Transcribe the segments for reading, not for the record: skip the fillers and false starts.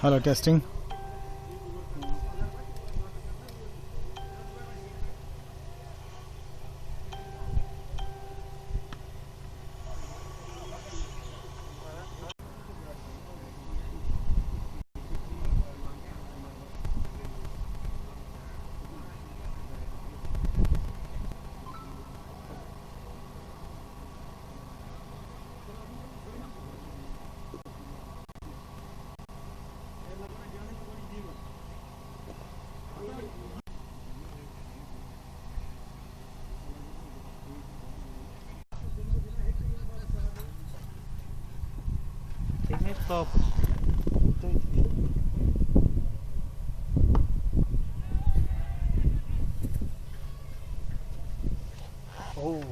Hello, testing. Top. Oh.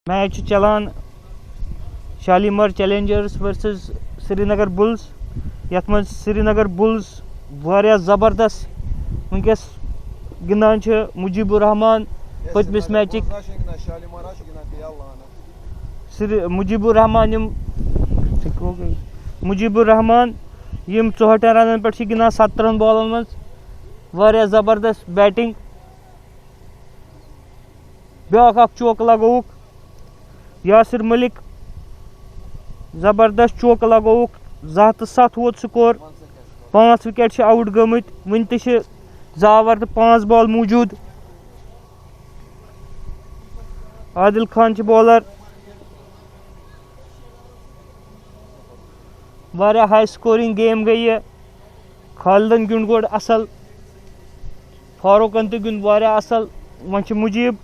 Match चलान Shalimar challengers versus Srinagar bulls यथ मज श्रीनगर बुल्स वारिया जबरदस्त वनकस गिंदान मुजीबुर रहमान पतमिस मैचिक मुजीबुर रहमान मुजीबुर रहमान यम 64 रन पे गिंदान 17 बॉलन मज वारिया जबरदस्त बैटिंग ब्या चौक लगोक यासिर मलिक जबरदस्त चौक लगोक 207 वोत स्कोर 5 विकेट आउट गमत वन तवर तो 5 बॉल मौजूद आदिल खान बॉलर वारिया हाई स्कोरिंग गेम गई है खालिदन गिंद गोड असल फारूकन तो गिंद वारिया असल वन मुजीब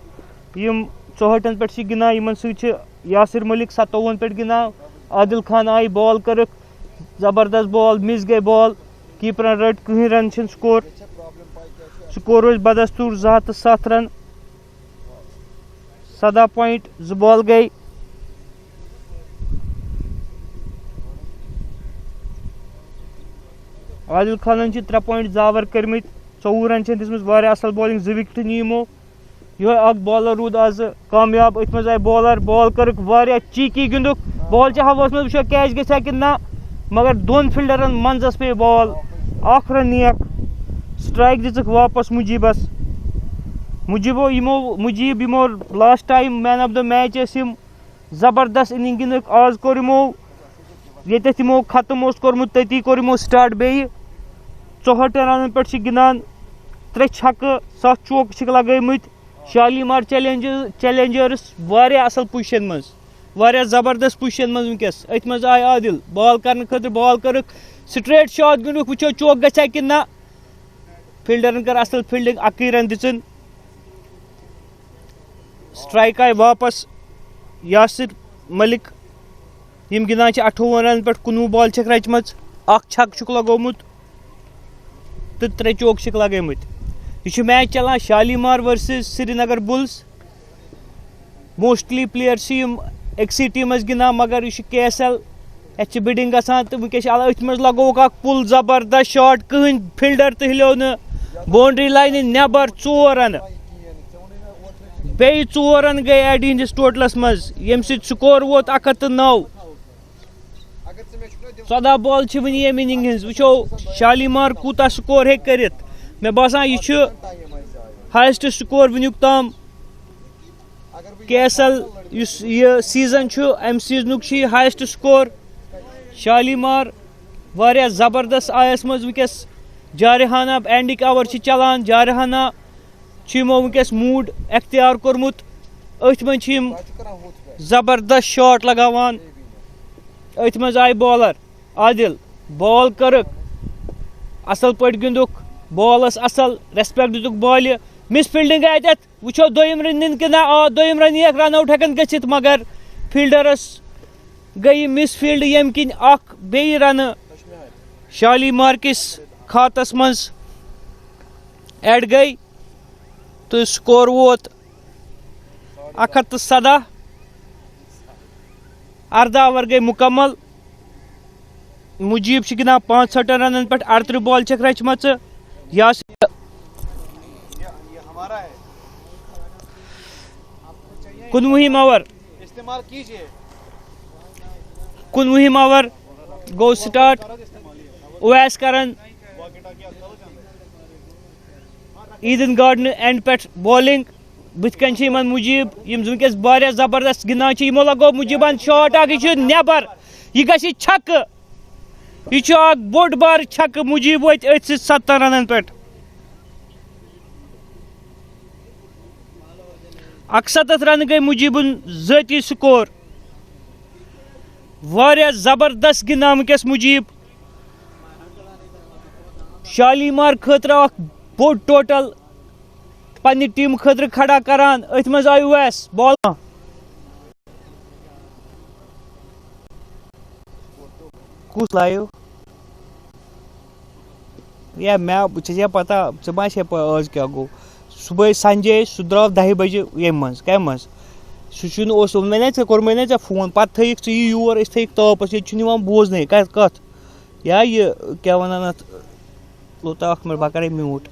यम 64 पे गिंदान यमन सह यासिर मलिक 57 पे गिंदान आदिल खान आई बॉल कर जबरदस्त बॉल मिस गई बॉल कीपरन रट कहीं रन स्कोर स्कोर रोज बदस्तूर 207 रन 17 पॉइंट 2 बॉल गई आदिल खान 3 पॉइंट जावर करमित 24 रन दिसमस वारिया असल बॉलिंग 2 विकेट नीमो यह बॉलर रूद आज कामयाब अत मज आई बॉलर बॉल कर वारिया चीकी गिंदुक बॉल हवास मज वो कैच गया कि ना मगर 2 फील्डरन मंजस पे बॉल 1 रन नियक स्ट्राइक दिख वापस मुजीबस मुजीब यमो last time man of the match जबरदस्त इनिंग गिंदुक आज कोर यमो खत्म कोर्मुत तती कोर स्टार्ट बे 64 रन पे गिंदान 3 छक्के 7 चौक लगमत शालीमार चैलेंजर्स वारिया असल पोजिशन मज वारिया जबरदस्त पोजिशन मज वनकस अत मज आय आदिल बॉल करने खतर बॉल कर स्ट्रेट शॉट गिंदुक वो चौक गया कि ना फील्डरन कर असल फील्डिंग 1 रन दिचन स्ट्राइक आय वापस यासिर मलिक यम गिंदान 58 रन पे 19 बॉल रचम 1 छक्क लगोमुत तो 3 चौक लगमत यह मैच चलान Shalimar versus Srinagar bulls mostly player अक्सी टीमस गिंदान मगर यह KSL ये बिडिंग गसान तो वनकस अत मज लगोक पुल जबरदस्त शॉट कहीं फील्डर तो हिलो न बाउंड्री लाइन नबर 4 रन बे 4 रन गई एड हंदिस टोटलस मज यम स्कोर वोत 109 14 बॉल वन यम इनिंग वो शालीमार कूता स्कोर हे कर मे बासान यह हाइस्ट स्कोर वनुक ताम KSL यह सीजन अम सीजन हाइस्ट स्कोर शालीमार वारिया जबरदस्त आयस मज वनकस जारहाना एंडिक ओवर चलान जारहाना यमो वनकस मूड अख्तियार कोर्मुत अथ मज जबरदस्त शॉट लगावान अथ मज आय बॉलर आदिल बॉल कर असल पे गिंदुक बॉल असल रेस्पेक्ट दितुक बॉल मिस फील्डिंग अत वो दोम रन कि ना दोम रन एक रन आउट हेकन गसित मगर फील्डरस गई मिस फील्ड यम किन बे रन शालीमार किस खातस मज एड गई तो स्कोर वोत 117 18 ओवर गई मुकम्मल मुजीब गिंदान 65 रन पे 38 बॉल रचम कुनवुहिम ओवर इस्तेमाल कीजिए 19 ओवर गो स्टार्ट उवैस करन ईदन गार्डन एंड पे बॉलिंग बुथकन मुजीब वनकस वारिया जबरदस्त गिंदान यमो लगो मुजीबन शॉट नबर यह गि छक यह बोड़ बार छक मुजीब वो 70 रन पे 71 रन गई मुजीबन ज़ाती स्कोर वारिया जबरदस्त गिंदान वनकस मुजीब शालीमार खतर बोड़ टोटल पन्नी टीम खतर खड़ा करान अथ मज आय उवैस बॉल कुस लायो या मैं पता चे आज क्या गो सुबह संजय सह द्राव 10 बजे ये मज क्या मज सु छुन ओस मैंने थे कोर मैंने थे फोन पत थयिक च योर अस थयिक तापस ये छु निवान बोजने कत या ये क्या वनान अत लोता अख मिनट बह करे mute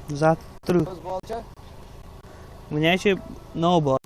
Zat terug. Wanneer je nou bal.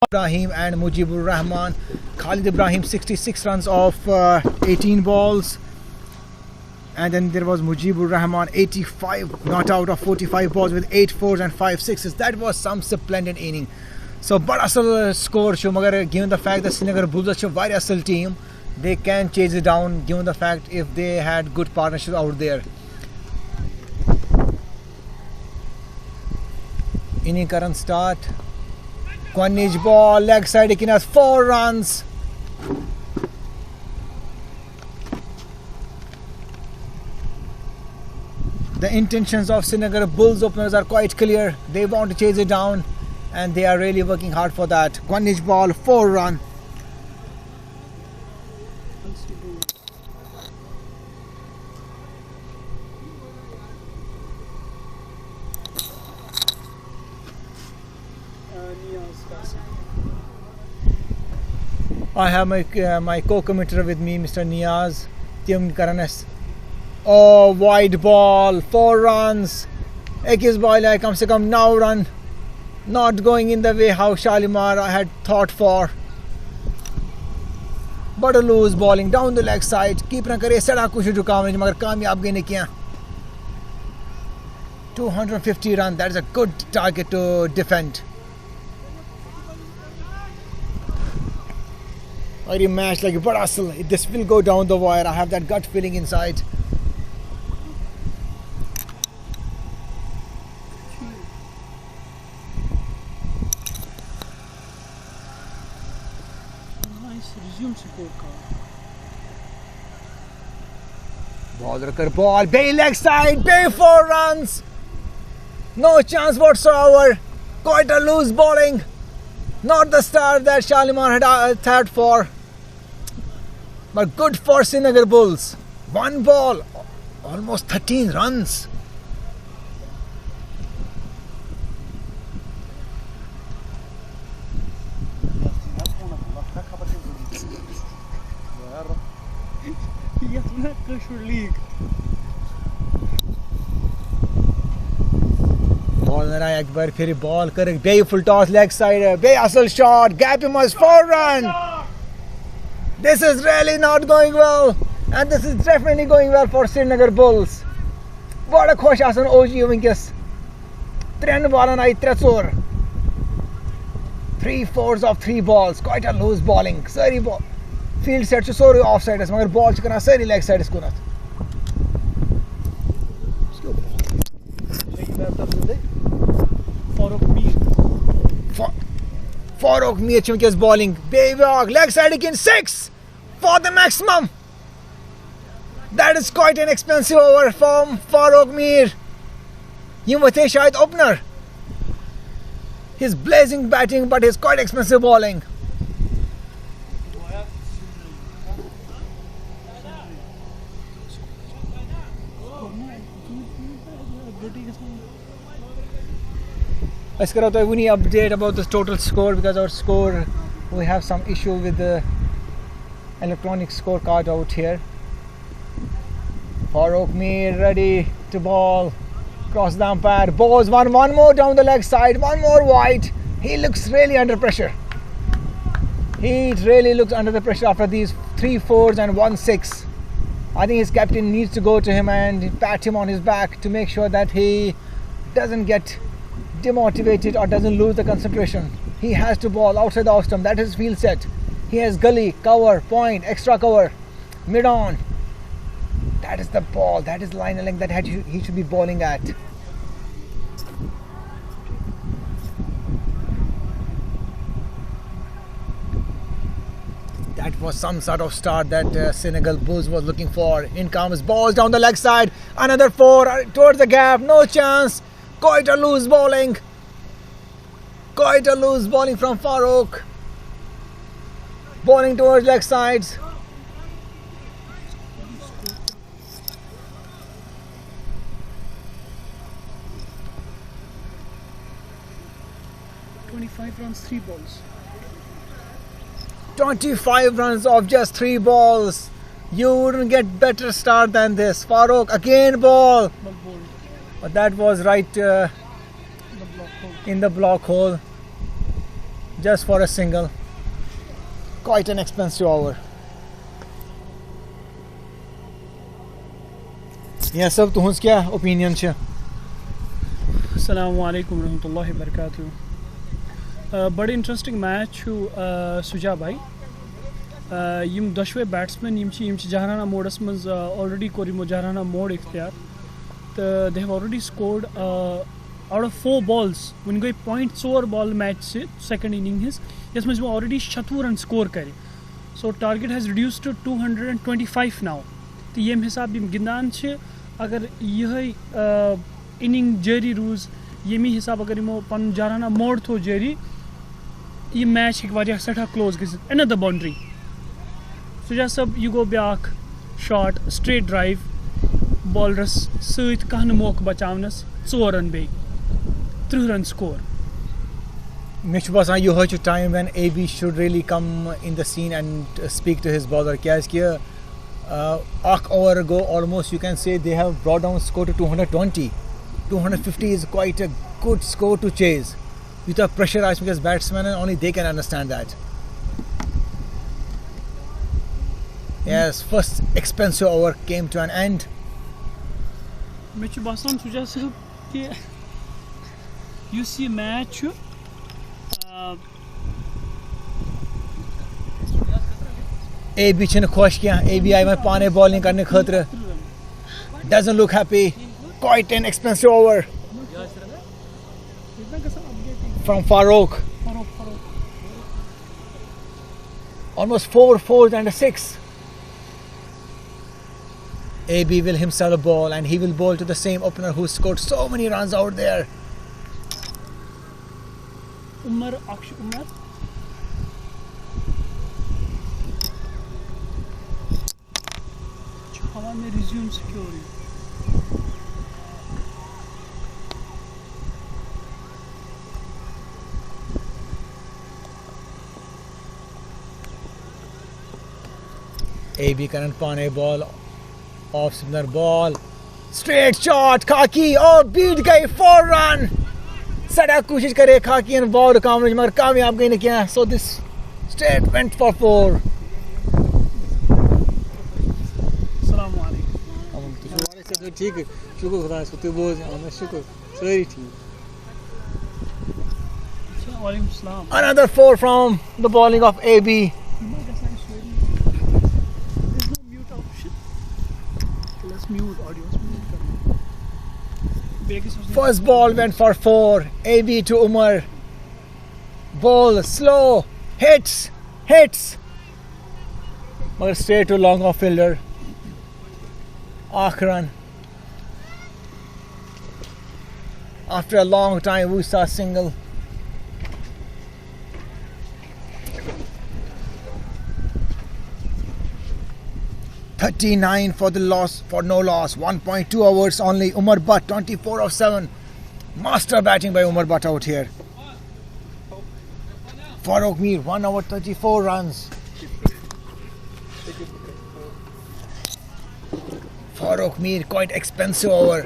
Ibrahim and Mujibur Rahman. Khalid Ibrahim 66 runs off 18 balls. And then there was Mujibur Rahman 85 not out of 45 balls with 8 fours and 5 sixes. That was some splendid inning. So bad asal score show, magar given the fact that Srinagar Bulls are a very asal team, they can chase it down given the fact if they had good partnership out there. Inning current start. Quanage ball, leg side, taking us 4 runs. The intentions of Srinagar Bulls openers are quite clear. They want to chase it down and they are really working hard for that. Quanage ball, 4 run. I have my co-commentator with me, Mr. Niaz. Tim Karanes. Oh, wide ball, 4 runs. Ekis ball, I come se come now run. Not going in the way how Shalimar I had thought for. But a loose bowling down the leg side. Keep na kare sada kuch jo kaam magar kamyab gaye ne kiya. 250 run. That is a good target to defend. I match like but asal this will go down the wire. I have that gut feeling inside. Ball, Bay leg side, Bay 4 runs. No chance whatsoever. Quite a loose bowling. Not the start that Shalimar had thought for. But good for Srinagar Bulls. 1 ball, almost 13 runs. Ball एक बार फिर ball कर Bay full toss leg side Bay asal shot gap him was 4 run. This is really not going well and this is definitely going well for Srinagar Bulls. What a khosh asan OG Winkes 3 ballan ai 3 3 fours of 3 balls. Quite a loose bowling. Sorry ball. Field set to sorry offside as magar ball chikana sorry leg side isko na. Farooq Mir Chunke's bowling. Baywalk, leg side again 6 for the maximum. That is quite an expensive over from Farooq Mir. You must say shayad opener. He's blazing batting but he's quite expensive bowling. Let's get out the Winnie update about the total score because our score, we have some issue with the electronic scorecard out here. Farooq Mir ready to bowl. Cross the umpire. Balls one more down the leg side. 1 more wide. He looks really under pressure. He really looks under the pressure after these 3 fours and 1 6. I think his captain needs to go to him and pat him on his back to make sure that he doesn't get demotivated or doesn't lose the concentration. He has to bowl outside the off stump. That is his field set. He has gully, cover, point, extra cover, mid on. That is the ball. That is line and length that he should be bowling at. That was some sort of start that Srinagar Bulls was looking for. In comes balls down the leg side. Another 4 towards the gap. No chance. Quite a loose bowling. Quite a loose bowling from Farooq. Bowling towards leg sides. Runs, 3 balls. 25 runs off just 3 balls. You wouldn't get better start than this. Farooq again ball. But that was right in the block hole. just for a single. Quite an expensive over. Yeah, sab tuhun's kya opinion cha? Assalamu alaikum warahmatullahi wabarakatuh. Bड़ी interesting match सुजा भाई यम दशवे batsman यम जहाराना मोडस मज already कोर यमो जहाराना मोड इख्तियार तो they have already scored out of 4 balls वन गई 0.4 बॉल मैच से सेकंड इनिंग हिज यस मज ऑलरेडी 76 रन स्कोर करे so target has reduced to 225 now तो यम हिसाब यम गिंदान छ अगर यही इनिंग जारी रूज यमी हिसाब अगर यमो पन जहाराना मोड थो जारी ये मैच वारिया सठा क्लोज गजित अनदर बाउंड्री सुजा सब यह गो ब्याक शॉट स्ट्रेट ड्राइव बॉलरस सत कहन मौक बचावनस 4 रन बे 3 रन स्कोर मे बासान यह time when AB should really come in the scene and speak to his bowler क्याजि over go almost you can say they have brought down score to 220 250 is quite a good score to chase with a pressurized because batsmen and only they can understand that. Yes, first expensive over came to an end. मे बासान सुजा साहब कि use यह match AB छन खुश क्या AB आई में पाने bowling करने खतरे doesn't look happy. Quite an expensive over from Farouk. Almost 4 fours and a 6. AB will himself bowl and he will bowl to the same opener who scored so many runs out there. Umar Aksh Umar हवा में resume security AB current pane ball off spinner ball straight shot Khaki oh beat gayi 4 run sada koshish kare Khaki and ball coverage mar kamyab gayi ne kiya so this straight went for 4. अस्सलाम वालेकुम ठीक है शुक्र खुदा से तू बोल मैं शुक्र सही ठीक वालेकुम सलाम another 4 from the bowling of AB. First ball went for 4. AB to Umar. Ball slow. Hits. But straight to long off fielder. Akran. After a long time, we saw single. $39 for the loss, for no loss. 1.2 overs only. Umar Butt 24 of 7. Master batting by Umar Butt out here. Farouk Mir 1 over 34 runs. Farouk Mir quite expensive over.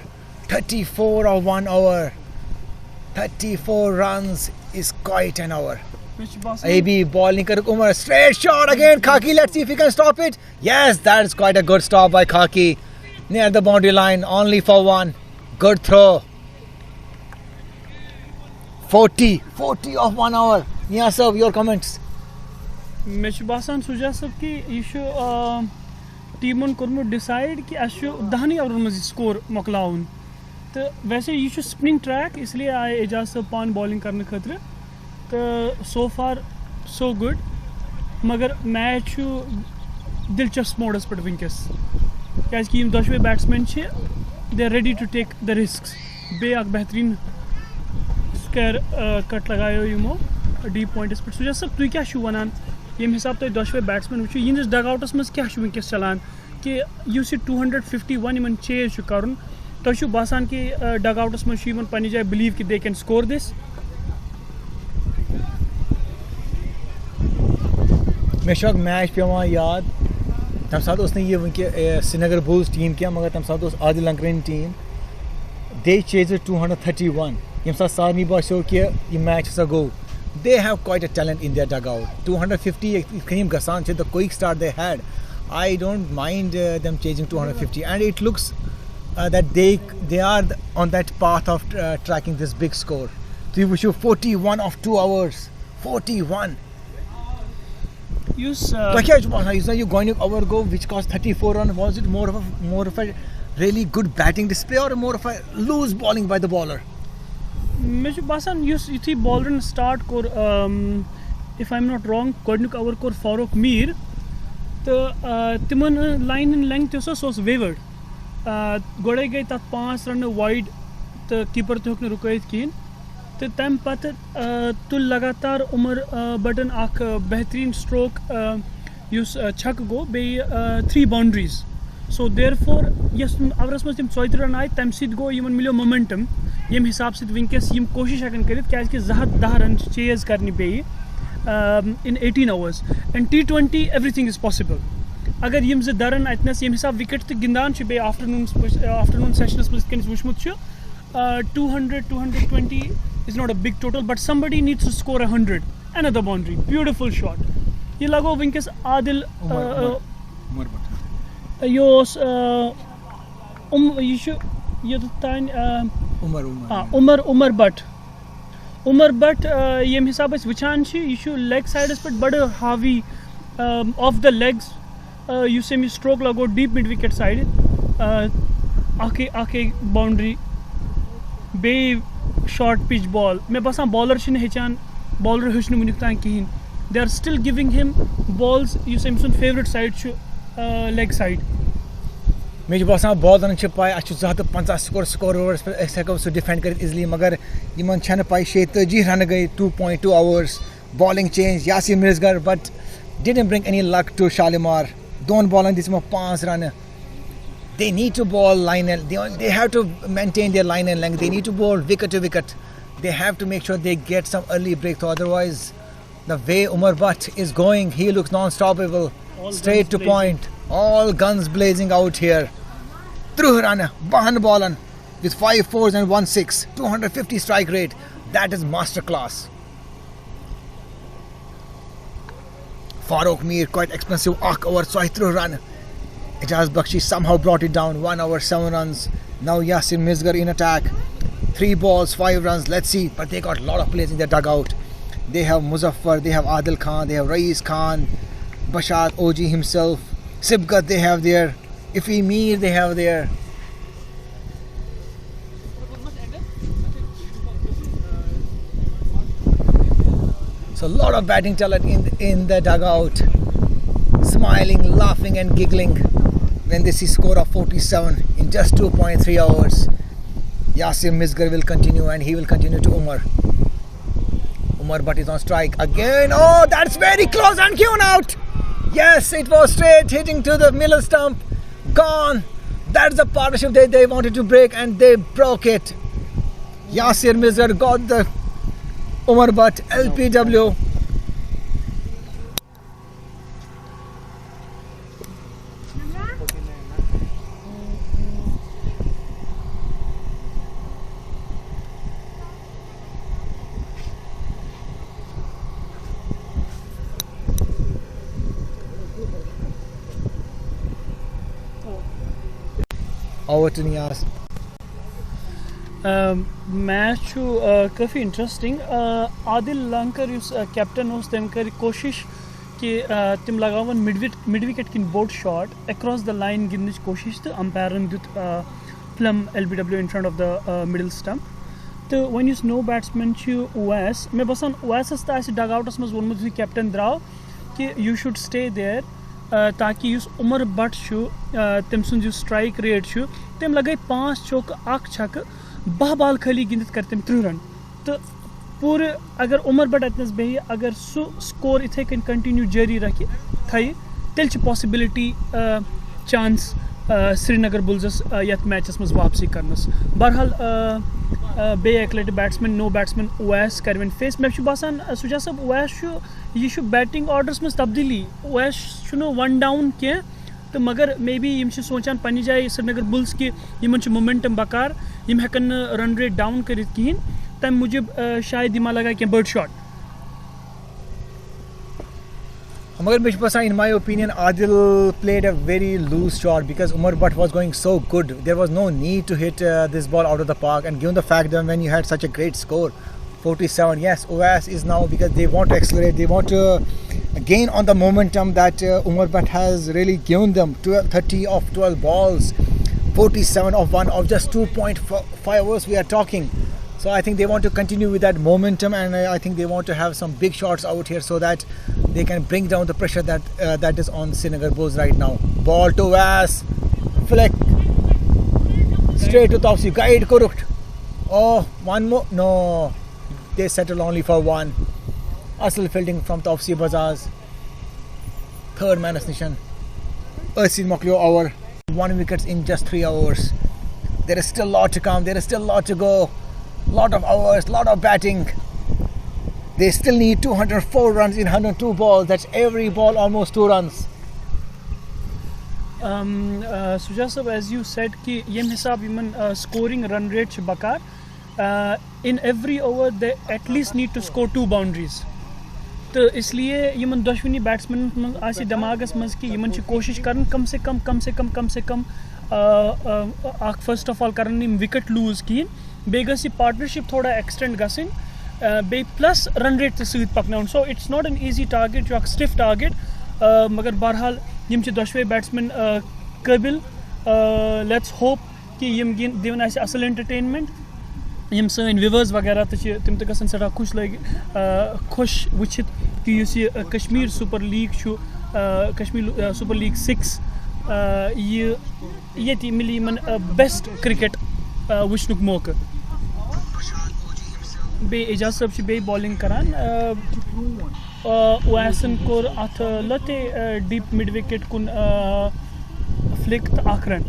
34 of 1 over. 34 runs is quite an over. AB bowling kar Umar straight shot again Khaki let's see if he can stop it. Yes, that is quite a good stop by Khaki near the boundary line only for 1. Good throw. 40 of 1 hour. Yeah sir, your comments. मे बासान सुजा सब कि यह टीमन कोर्मुट decide कि अस 10 over मज score मकलाउन तो वैसे यह स्पिनिंग ट्रैक इसलिए आए एजाज सब पान बॉलिंग करने खतर तो सो फार सो गुड मगर मैच दिलचस्प मोडस पे वनकस क्या दशवे batsman they are ready to take the risk बे बेहतरीन स्क्वायर कट लगायो यमो डीप पॉइंटस पे सुजा सब तुम क्या वनान ये हिसाब तुम दशवे बैट्समैन वो यिंदिस डग आउटस मज क्या वनकस चलान कि 251 इन चेज कर तुम बासान कि डग आउटस मज पन्ने जाए बिलीव कि दे कैन स्कोर दिस मे मैच पेवान याद तम सात यह वह श्रीनगर बुल्स टीम क्या मगर तम सात आदिल अंकरन टीम दे चेज 231 यम सात सारे बासो कि यह मैच हसा गो they have quite a talent in their dugout. 250 Karim Ghassan, the quick start they had, I don't mind them chasing 250, and it looks that they are on that path of tracking this big score. So we shoot 41 of 2 hours. 41. You going to our go which cost 34 runs? Was it more of a really good batting display or more of a loose bowling by the bowler? Mr. Basan, you bowler start kor, if I'm not wrong, Kodnuk over kor Farooq Mir. The Timan line in length was wavered. Godai gai tat 5 run wide. The keeper took no rukoit keen. तो तम पत तुल लगातार Umar button आख बेहतरीन stroke use छक गो बे 3 boundaries so therefore yes अवरस मस तम 40 रन आय तम सिद गो यमन मिलो मोमेंटम यम हिसाब से विंकस यम कोशिश हकन करित क्या कि 10 रन चेज करनी पे इन 18 hours and T20 everything is possible अगर यम 10 रन अतनस यम हिसाब विकेट त गिंदान छ बे आफ्टरनून सेशनस मस कन वुशमुत छ 220 is not a big total, but somebody needs to score 100. Another boundary, beautiful shot. Ye lago Vinkes Adil Yos you should Umar Butt yem hisab is vichan chi you should leg side is but bada heavy off the legs you semi stroke lago deep mid wicket side aake boundary be short pitch ball मैं बस bowler shine hechan bowler hechnu muniktan kihin they are still giving him balls you Simpson favorite side leg side मे जो बस ball न छ पाए अच्छु 50 score overs पे एक्सेको सो defend कर इजीली मगर यमन छन पाए 36 रन गए 2.2 hours bowling change Yasir Mirzgar but didn't bring any luck to Shalimar don ball on this 5 run. They need to bowl line and they have to maintain their line and length. They need to bowl wicket to wicket. They have to make sure they get some early breakthrough. Otherwise, the way Umar Butt is going, he looks non-stoppable. Straight to point. All guns blazing out here. Through run, Bahan Bowlan with 5 4s and 1 6. 250 strike rate. That is masterclass. Farooq Mir, quite expensive. Over so through run. Ijaz Bakshi somehow brought it down. 1 hour 7 runs. Now Yasir Mirzgar in attack. 3 balls 5 runs. Let's see. But they got a lot of players in their dugout. They have Muzaffar, they have Adil Khan, they have Rais Khan, Bashar Oji himself, Sibgat they have there, Ifi Mir they have there. So a lot of batting talent in the dugout. Smiling, laughing and giggling when they see score of 47 in just 2.3 hours. Yasir Mirzgar will continue and he will continue to Umar. Umar Butt is on strike again. Oh, that's very close and Kyun out. Yes, it was straight hitting to the middle stump. Gone. That's the partnership they wanted to break and they broke it. Yasir Mirzgar got the Umar Butt LPW. Over to Niyaz. Match काफ़ी interesting Adil लंकर उस captain उस तम कर कोशिश कि तम लगावन मिड विकेट किन बोट शॉट अक्रॉस द लाइन गिंदच कोशिश तो अंपायरन दुत plumb LBW in front of the middle stump तो वन युस नो बैट्समैन उवैस मे बसान उवैसस त आसि डगआउटस मज वोनमुत यु कैप्टन द्राव कि यू शुड स्टे देयर ताकि युस उमर बट तम सुन जो स्ट्राइक रेट तम लगे 5 चौक 1 छक 12 बाल खाली गिंदित कर तम 3 रन तो पूरे अगर उमर बट अतनस बे अगर सु स्कोर इथे कन कंटिन्यू जारी रखि थई तेल पॉसिबिलिटी चांस श्रीनगर बुल्स यथ मैचस मज वापसी करनस बहरहाल बे एक लट बैट्समैन नो बैट्समैन उवैस करवन फेस मे बासान सुजा सब उवैस यह बैटिंग ऑर्डर्स मज तब्दीली उवैस वन डाउन क्या तो मगर मे बी यम सोचान पन्ने जाए श्रीनगर बुल्स कि यमन मोमेंटम बकार यम हेकन रन रेट डाउन कर कहें तम मुजब शायद यमा लगा क्या bird shot in my opinion, Adil played a very loose shot because Umar Bhatt was going so good. There was no need to hit this ball out of the park. And given the fact that when you had such a great score, 47, yes, OAS is now, because they want to accelerate, they want to gain on the momentum that Umar Bhatt has really given them. 30 of 12 balls, 47 of 1 of just 2.5 overs we are talking. So I think they want to continue with that momentum, and I think they want to have some big shots out here so that they can bring down the pressure that is on Srinagar Bulls right now. Ball to Vas, flick, straight to Taufsi, guide correct. Oh, one more, no, they settle only for one. Asal fielding from Taufsi Bazaz. Third man is Nishan. Ursin Moklio over 1 wicket in just 3 hours. There is still a lot to come, there is still a lot to go. Lot of hours, lot of batting. They still need 204 runs in 102 balls. That's every ball almost 2 runs. Suja sab, as you said ki yem hisab yaman scoring run rate ch bakar, in every over they at least need to score 2 boundaries. तो इसलिए Yemen दशवनी batsman आसी दिमागस मज कि Yemen कोशिश करन कम से कम फर्स्ट ऑफ ऑल करन यम विकेट लूज कीन बे गसी पार्टनरशिप थोड़ा एक्सटेंड गसिन बे प्लस रन रेट सहित पकनाउन. So it's not an easy target जो स्टिफ टारगेट, मगर बहरहाल यम दशवे बैट्समैन काबिल. लेट्स होप कि यम दिवन आसे असल एंटरटेनमेंट. यम सन व्यूवर्स वगैरह तम गसन सड़ा खुश लग खुश वुचित कि Kashmir super league Kashmir super league 6 ये मिली यमन बेस्ट क्रिकेट वुचनुक मौका. बे एजाज साहब बे बॉलिंग करान. ओवैसन कोर अथ लते डीप मिड विकेट कुन फ्लिक तो अख रन.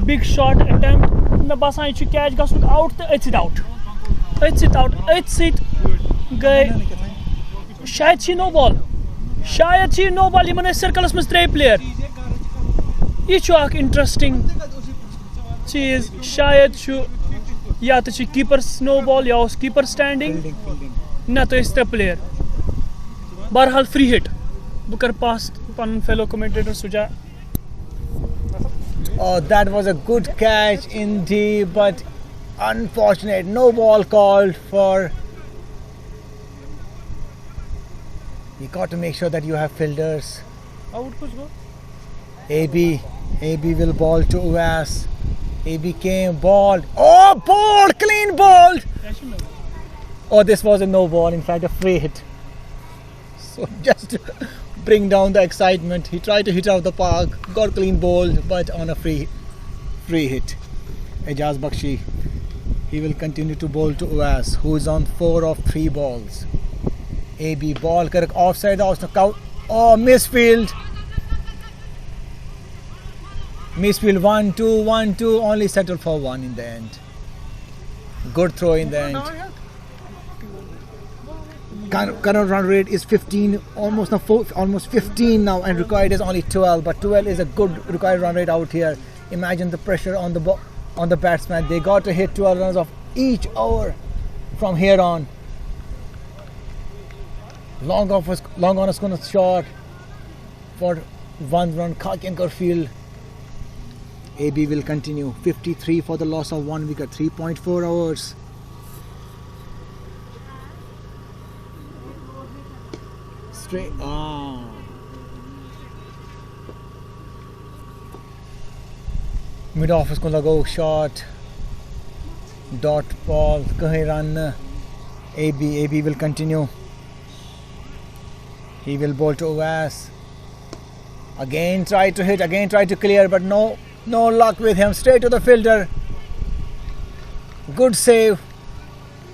बिग शॉट अटेम्प्ट मे बसान यह कैच गसनुक आउट तो अथ गई शायद नो बॉल यमन सर्कलस मज 3 प्लेयर. यह इंटरेस्टिंग चीज. शायद या तो कीपर नो बॉल या कीपर स्टैंडिंग ना तो 3 प्लेयर. बहरहाल फ्री हिट. बह कर पास पन फेलो कमेंटेटर सुजा. Oh, that was a good catch indeed, but unfortunate. No ball called for. You got to make sure that you have fielders. Out kuch go. AB will ball to Uwas. AB came, ball. Oh, ball, clean ball. Oh, this was a no ball. In fact, a free hit. So just to bring down the excitement, he tried to hit out the park, got clean ball, but on a free hit. Ejaz Bakshi, he will continue to bowl to Uwas, who is on 4 of 3 balls. AB ball, correct, offside, out. Oh, misfield. Misfield 1-2, only settled for 1 in the end. Good throw in the end. Current run rate is 15, almost 15 now, and required is only 12. But 12 is a good required run rate out here. Imagine the pressure on the batsman. They got to hit 12 runs of each over from here on. Long on is going to shot for 1 run. Khakiankar field. AB will continue. 53 for the loss of 1 wicket. 3.4 hours. Mid off is going to go shot. Dot ball. Kahin run. AB will continue. He will bowl to Uwas. Again try to hit. Again try to clear, but no luck with him. Straight to the fielder. Good save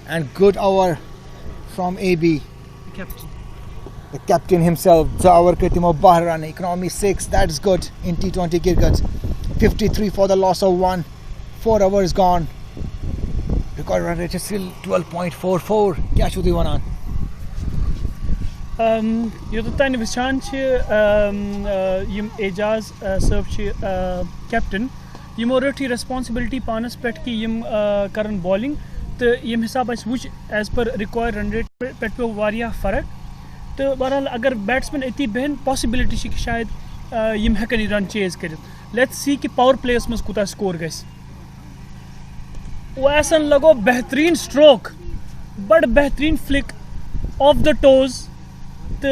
and good over from AB. The captain himself, Zawar Kritimo Bahran, economy 6, that's good in T20 cricket. 53 for the loss of 1, 4 overs gone. Record run rate is still 12.44. Kya shudi wanan? Yotan Vishan yim Ejaz sab captain. Yim already responsibility panas pet ki yim current bowling. तो यम हिसाब अस वुच as per required run rate पे वारिया फर्क. तो बहरहाल अगर बैट्समैन अति बहन पॉसिबिलिटी कि शायद यम हेकन रन चेज कर लेट्स सी कि पावर प्लेस मज कूता स्कोर गस वैसन लगो बेहतरीन स्ट्रोक बड़ बेहतरीन फ्लिक ऑफ द टोज तो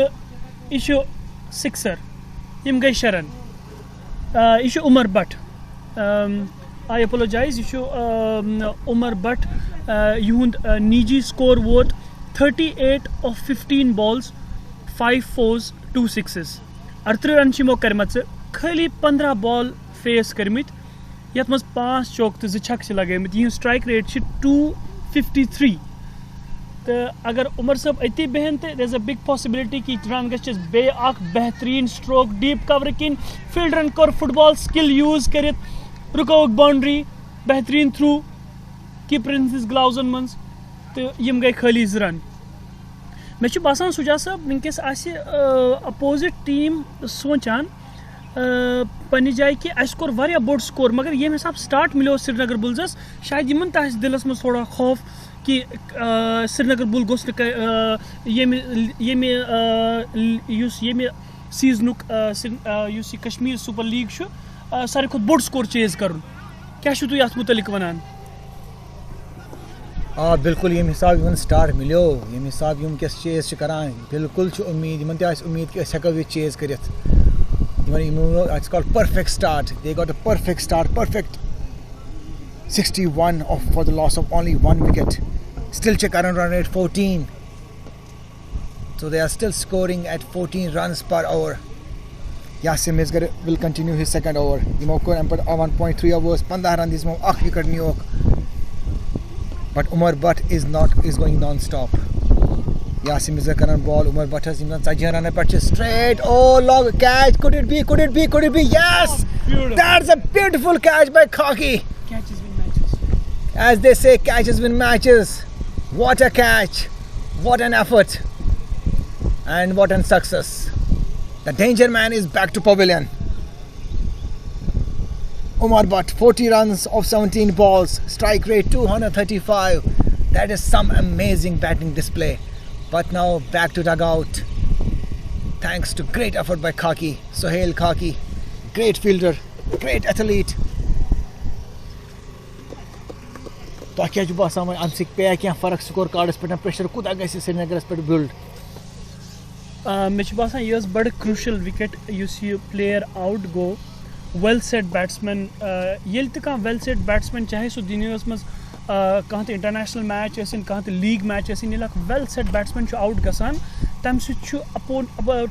यह सिक्सर यम गई 6 रन यह उमर भट्ट आई अपोलोजाइज यह उमर भट्ट युंद निजी स्कोर वोत 38 of 15 balls 5 fours 2 sixes 38 run यमो कर्मच खाली 15 बॉल फेस कर्मित यथ मज 5 चौक तो 2 छक्क लगमित यह स्ट्राइक रेट 253 तो अगर उमर साहब अति बहन तो there is a big possibility कि रन गस बे अख बेहतरीन स्ट्रोक डीप कवर किन फील्डरन कर फुटबॉल स्किल यूज करित रुकोक बाउंड्री बेहतरीन थ्रू कीपर ग्लव्सन मज तो यम गई खाली 2 रन मे बासान सुजा साहब वनकस अपोजिट टीम सोचान पन्ने जाए कि अस कोर वारिया बोड़ स्कोर मगर ये हिसाब स्टार्ट मिलो श्रीनगर बुल्स शायद यमन तह दिलस मज थोड़ा खौफ कि श्रीनगर बुल गोस ये सीजनुक कश्मीर सुपर लीग सारे खुद बोड़ स्कोर चेज कर क्या तुम अत मुतलिक वनान बिल्कुल ये हिसाब इन स्टार मिलो ये हिसाब यम क्या चेज करान बिल्कुल उम्मीद इन उम्मीद कि हेको ये चेज कर it's called perfect start. They got a perfect start, perfect 61 for the loss of only 1 wicket. Still check current run rate 14. So they are still scoring at 14 runs per hour. Yasim Isgar will continue his second over. Imoko empad 1.3 overs, 15 run this mo 8 wicket New York. But Umar Butt is going non-stop. Yasim is a current ball. Umar Butt has run a patch straight. Oh, long catch. Could it be? Could it be? Could it be? Yes! Oh, that's a beautiful catch by Khaki. Catches win matches. As they say, catches win matches. What a catch. What an effort. And what an success. The danger man is back to pavilion. Umar Butt, 40 runs of 17 balls. Strike rate 235. That is some amazing batting display. But now back to dugout. Thanks to great effort by Khaki, Sohail Khaki, great fielder, great athlete. तो क्या जो बात समझ अंसिक पे क्या फर्क score cards पे pressure कुदा gas Srinagar पे बिल्ड मे बासान यह बड़ क्रूशल विकेट यह player out go well set batsman ये कह वेल सेट बैट्समैन चाहे सह दुनिया मज कह तो इंटरनेशनल मैच कह तो लीग मैच ये वेल सेट बैट्समैन आउट गसान तम अपोन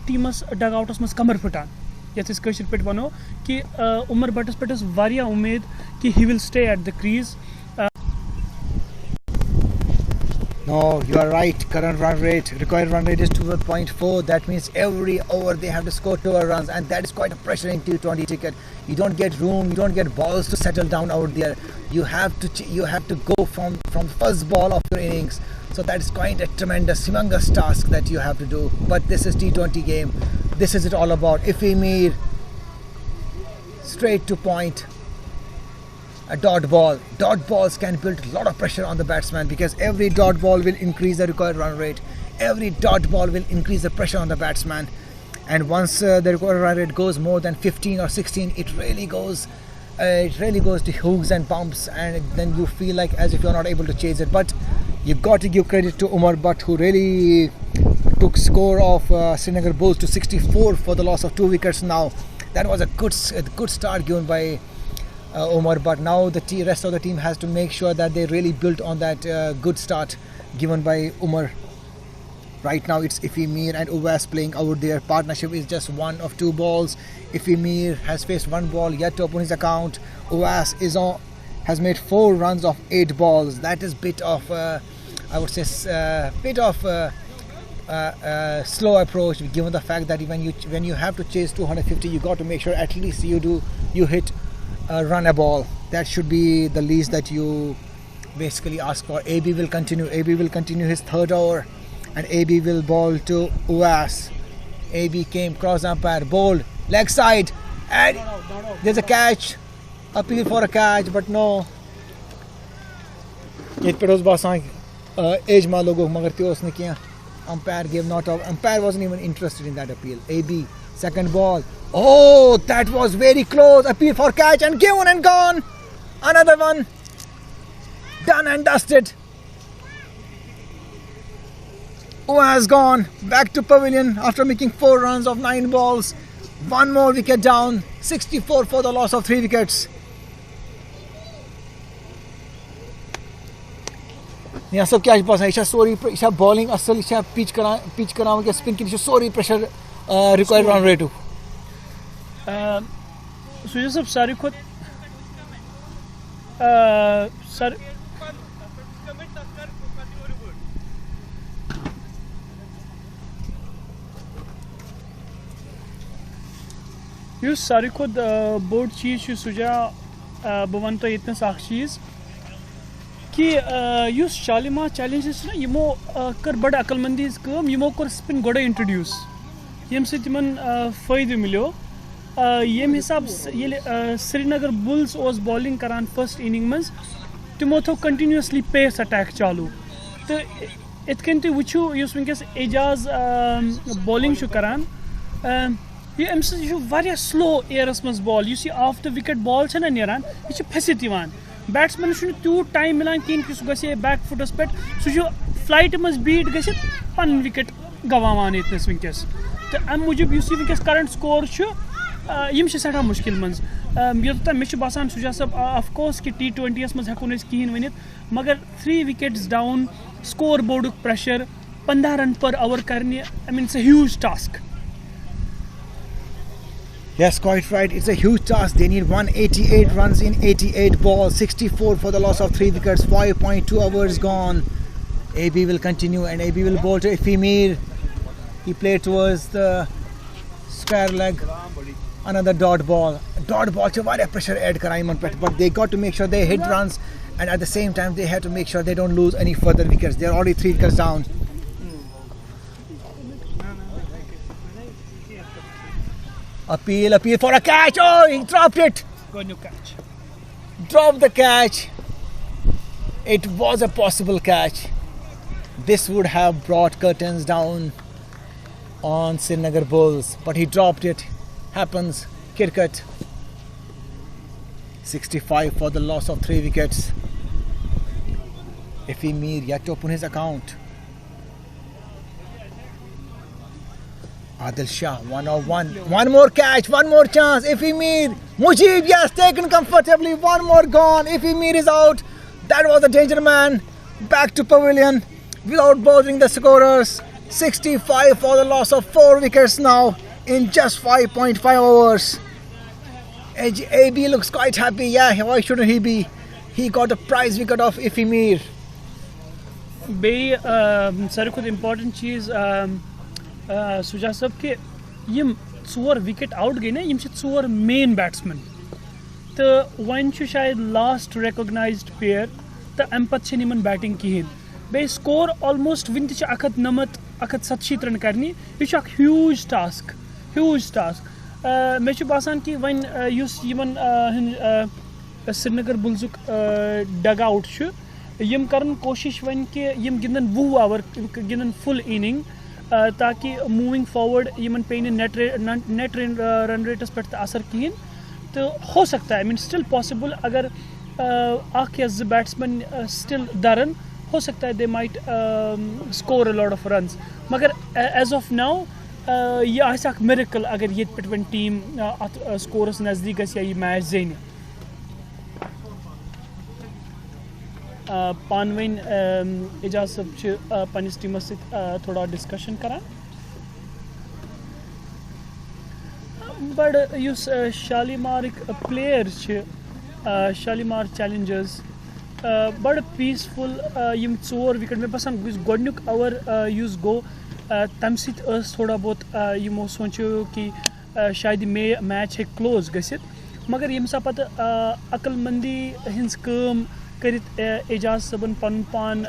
टीमस डग आउटस मज कमर फुटान ये पे वनो कि उमर भट्टस पे वारिया उम्मीद कि he will stay at the crease No, you are right. Current run rate, required run rate is 2.4. That means every over they have to score 2 runs, and that is quite a pressuring T20 ticket. You don't get room, you don't get balls to settle down out there. You have to go from first ball of your innings. So that is quite a tremendous, humongous task that you have to do. But this is T20 game. This is it all about. Ifi Mir, straight to point. A dot ball. Dot balls can build a lot of pressure on the batsman because every dot ball will increase the required run rate. Every dot ball will increase the pressure on the batsman. And once the required run rate goes more than 15 or 16, it really goes to hooks and bumps, and then you feel like as if you're not able to chase it. But you got to give credit to Umar Butt, who really took score of Srinagar Bulls to 64 for the loss of 2 wickets. Now that was a good start given by Umar, but now the rest of the team has to make sure that they really built on that good start given by Umar. Right now it's Ifi Mir and Uwais playing out there. Partnership is just 1 of 2 balls. Ifi Mir has faced 1 ball yet to open his account. Uwais has made 4 runs of 8 balls. That is bit of I would say slow approach, given the fact that when you have to chase 250, you got to make sure at least you hit run a ball. That should be the least that you basically ask for. AB will continue his third over, and AB will bowl to Uwais. AB came cross umpire, bowled leg side, and there's a catch. Appeal for a catch, but no. It पे रोज बासां as मा लोगों मगर त्यो उसने किया Umpire gave not out. Umpire wasn't even interested in that appeal. AB, second ball. Oh, that was very close. Appeal for catch and given and gone. Another one. Done and dusted. Who has gone back to pavilion after making 4 runs of 9 balls. 1 more wicket down. 64 for the loss of 3 wickets. Yeah, so क्या बात है इशा sorry इशा bowling असल इशा pitch कराऊँ क्या spin की sorry pressure required run rate. Sujay साहब सारी खुद sir use सारी खुद बोर्ड चीज़ सुजा बह वन तो इतने साख चीज़ कि युस शालिमार चैलेंजेस ना यमो कर बड़ अकलमंदी कम यमो कर स्पिन गोड़े इंट्रोड्यूस यम से तिमन फ़ायदे मिलो यम हिसाब ये श्रीनगर बुल्स ओस बॉलिंग करान फर्स्ट इनिंग मज तिमो थो कंटिन्यूसली पेस अटैक चालू तो इत कन तुम वुचो युस वनकस एजाज बॉलिंग छु करान ये अम सह स्लो एयरस मज बॉल इस ऑफ द विकेट बॉल ना नेरान यह फसित बैट्समैन तूत टाइम मिलान कहें कि सह गए बैक फुटस पे सह फ्लाइट मज बीट गि पन विकेट गवान यस वनकस तो अम मूजूब वनकस करंट स्कोर यम सठा मुश्किल मज योतन मे बासान सुजा सब ऑफकोर्स कि T20 मज हेको कहें वन मगर 3 wickets down score board pressure 15 run पर ओवर करने I mean it's a huge task. Yes, quite right. It's a huge task. They need 188 runs in 88 balls. 64 for the loss of 3 wickets. 5.2 overs gone. AB will continue and AB will bowl to Efimir. He played towards the square leg. Another dot ball. Dot ball to very pressure add Karaiman Pet. But they got to make sure they hit runs. And at the same time, they have to make sure they don't lose any further wickets. They're already 3 wickets down. Appeal for a catch. Oh, he dropped it. Good new catch. Dropped the catch. It was a possible catch. This would have brought curtains down on Srinagar Bulls, but he dropped it. Happens. Cricket. 65 for the loss of 3 wickets. Efimir yet to open his account. Adil Shah, 101. One more catch, one more chance. Efimir, Mujib, yes, taken comfortably. One more gone. Efimir is out. That was a danger man. Back to pavilion without bothering the scorers. 65 for the loss of 4 wickets now in just 5.5 overs. AB looks quite happy. Yeah, why shouldn't he be? He got a prize wicket of Efimir. Be सारी खुद important चीज़ सुजा सब के यम 4 wicket out गई ना यम 4 main batsman तो one शायद last recognised player तो अम पे इन बैटिंग कहें बे स्कोर ऑलमोस्ट वन 190 170 रन करनी यह ह्यूज टास्क मे बासान कि वन श्रीनगर बुल्सुक डग आउट यम करन कोशिश वन कि यम गिंदन 20 ओवर गिंदन फुल इनिंग ताकि मूविंग फॉरवर्ड यमन पे नेट रन रेटस पे असर कहें तो हो सकता है आई मीन स्टिल पॉसिबल अगर अख या 2 बैट्समैन स्टिल दरन हो सकता है they might score a lot of runs मगर एज ऑफ नाउ यह मिरेकल अगर ये पे टीम अत स्कोरस नज़दीक गया यह मैच जीन पानवन एजाज सब पन्निस टीमस थोड़ा डिस्कशन करान बड़ use Shalimar player Shalimar Challengers बड़ पीसफुल यम 4 विकेट मे बसान गोडनुक ओवर युस गो तम सत थोड़ा बहुत यमो सोचो कि शायद मैच हे क्लोज गसित मगर यम सा पत अकलमंदी हिंस काम करित एजाज सबन पन पान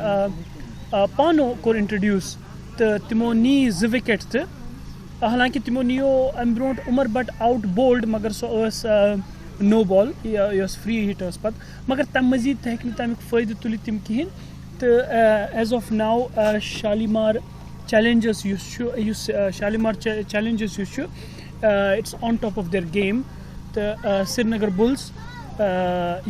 पानो कोर इंट्रोड्यूस तो तिमो नी 2 विकेट तो हालांकि तिमो नियो अम ब्रोट उमर बट आउट बोल्ड मगर सो नो बॉल यस फ्री हिटर्स पत मगर तम मजीद तक तमिक फ़ायदे तुल तिम कहें तो as of now Shalimar challenges use Shalimar challenges it's on top of their game. The Srinagar Bulls they are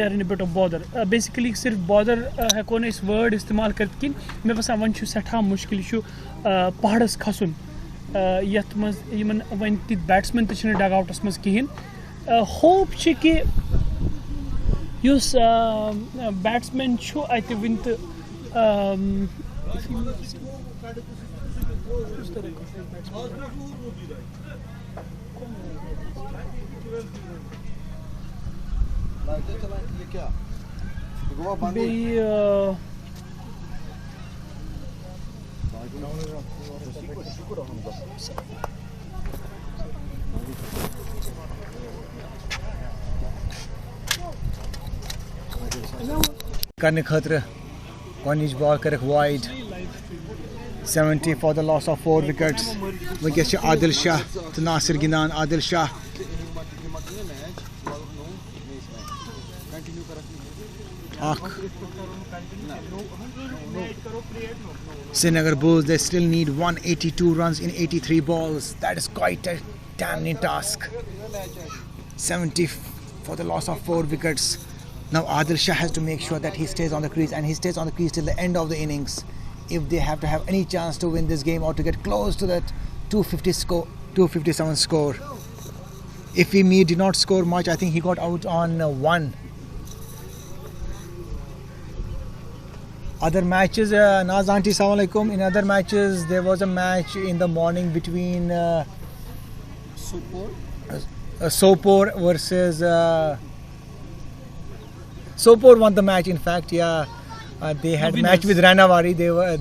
in a bit of bother. Basically sirf bother heko na is word istemal karit kin me basan wan chu setha mushkil shu pahadas khasun yath maz yemen wan ti batsmen te chine dugouts maz kihin hope chi ki yus batsman chu ati wint करने खतरे गॉनिश ball करे wide 70 for the loss of 4 wickets. Wickets to Adil Shah to Nasir Ginan. Adil Shah. Srinagar Bulls, they still need 182 runs in 83 balls. That is quite a damning task. 70 for the loss of 4 wickets. Now Adil Shah has to make sure that he stays on the crease, and he stays on the crease till the end of the innings. If they have to have any chance to win this game or to get close to that 257 score. If he did not score much, I think he got out on 1. Other matches, Naz Aunty, Assalamu Alaikum. In other matches, there was a match in the morning between Sopor versus Sopor won the match. In fact, yeah, they had a match with Ranawari. They were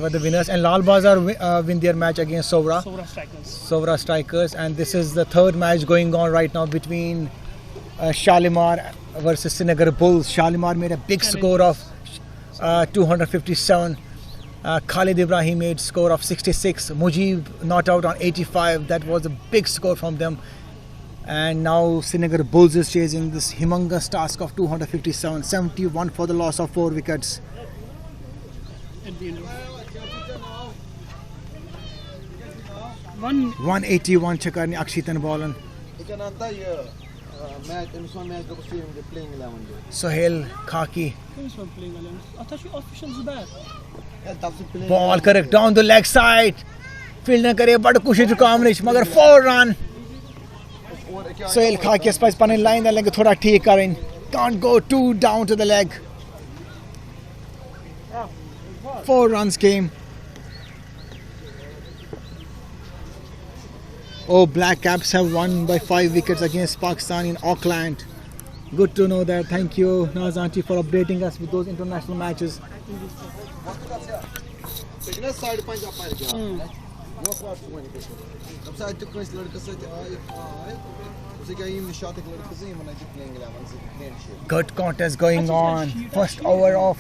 the winners, and Lal Bazar win their match against Sovra Strikers. And this is the third match going on right now between Shalimar versus Srinagar Bulls. Shalimar made a big score of 257. Khalid Ibrahim made score of 66. Mujib not out on 85. That was a big score from them. And now Srinagar Bulls is chasing this humongous task of 257. 71 for the loss of 4 wickets. 181 Chakarni Akshitan Balan. Sohail Khaki. Ball correct down the leg side. Field na kare bad kushish kamnish magar 4 run. Sohail Khaki is पास पाने line डालेंगे थोड़ा ठीक करें. Can't go too down to the leg. 4 runs came. Oh, Black Caps have won by 5 wickets against Pakistan in Auckland. Good to know that. Thank you, Naz Aunty, for updating us with those international matches. Good contest going on. First over of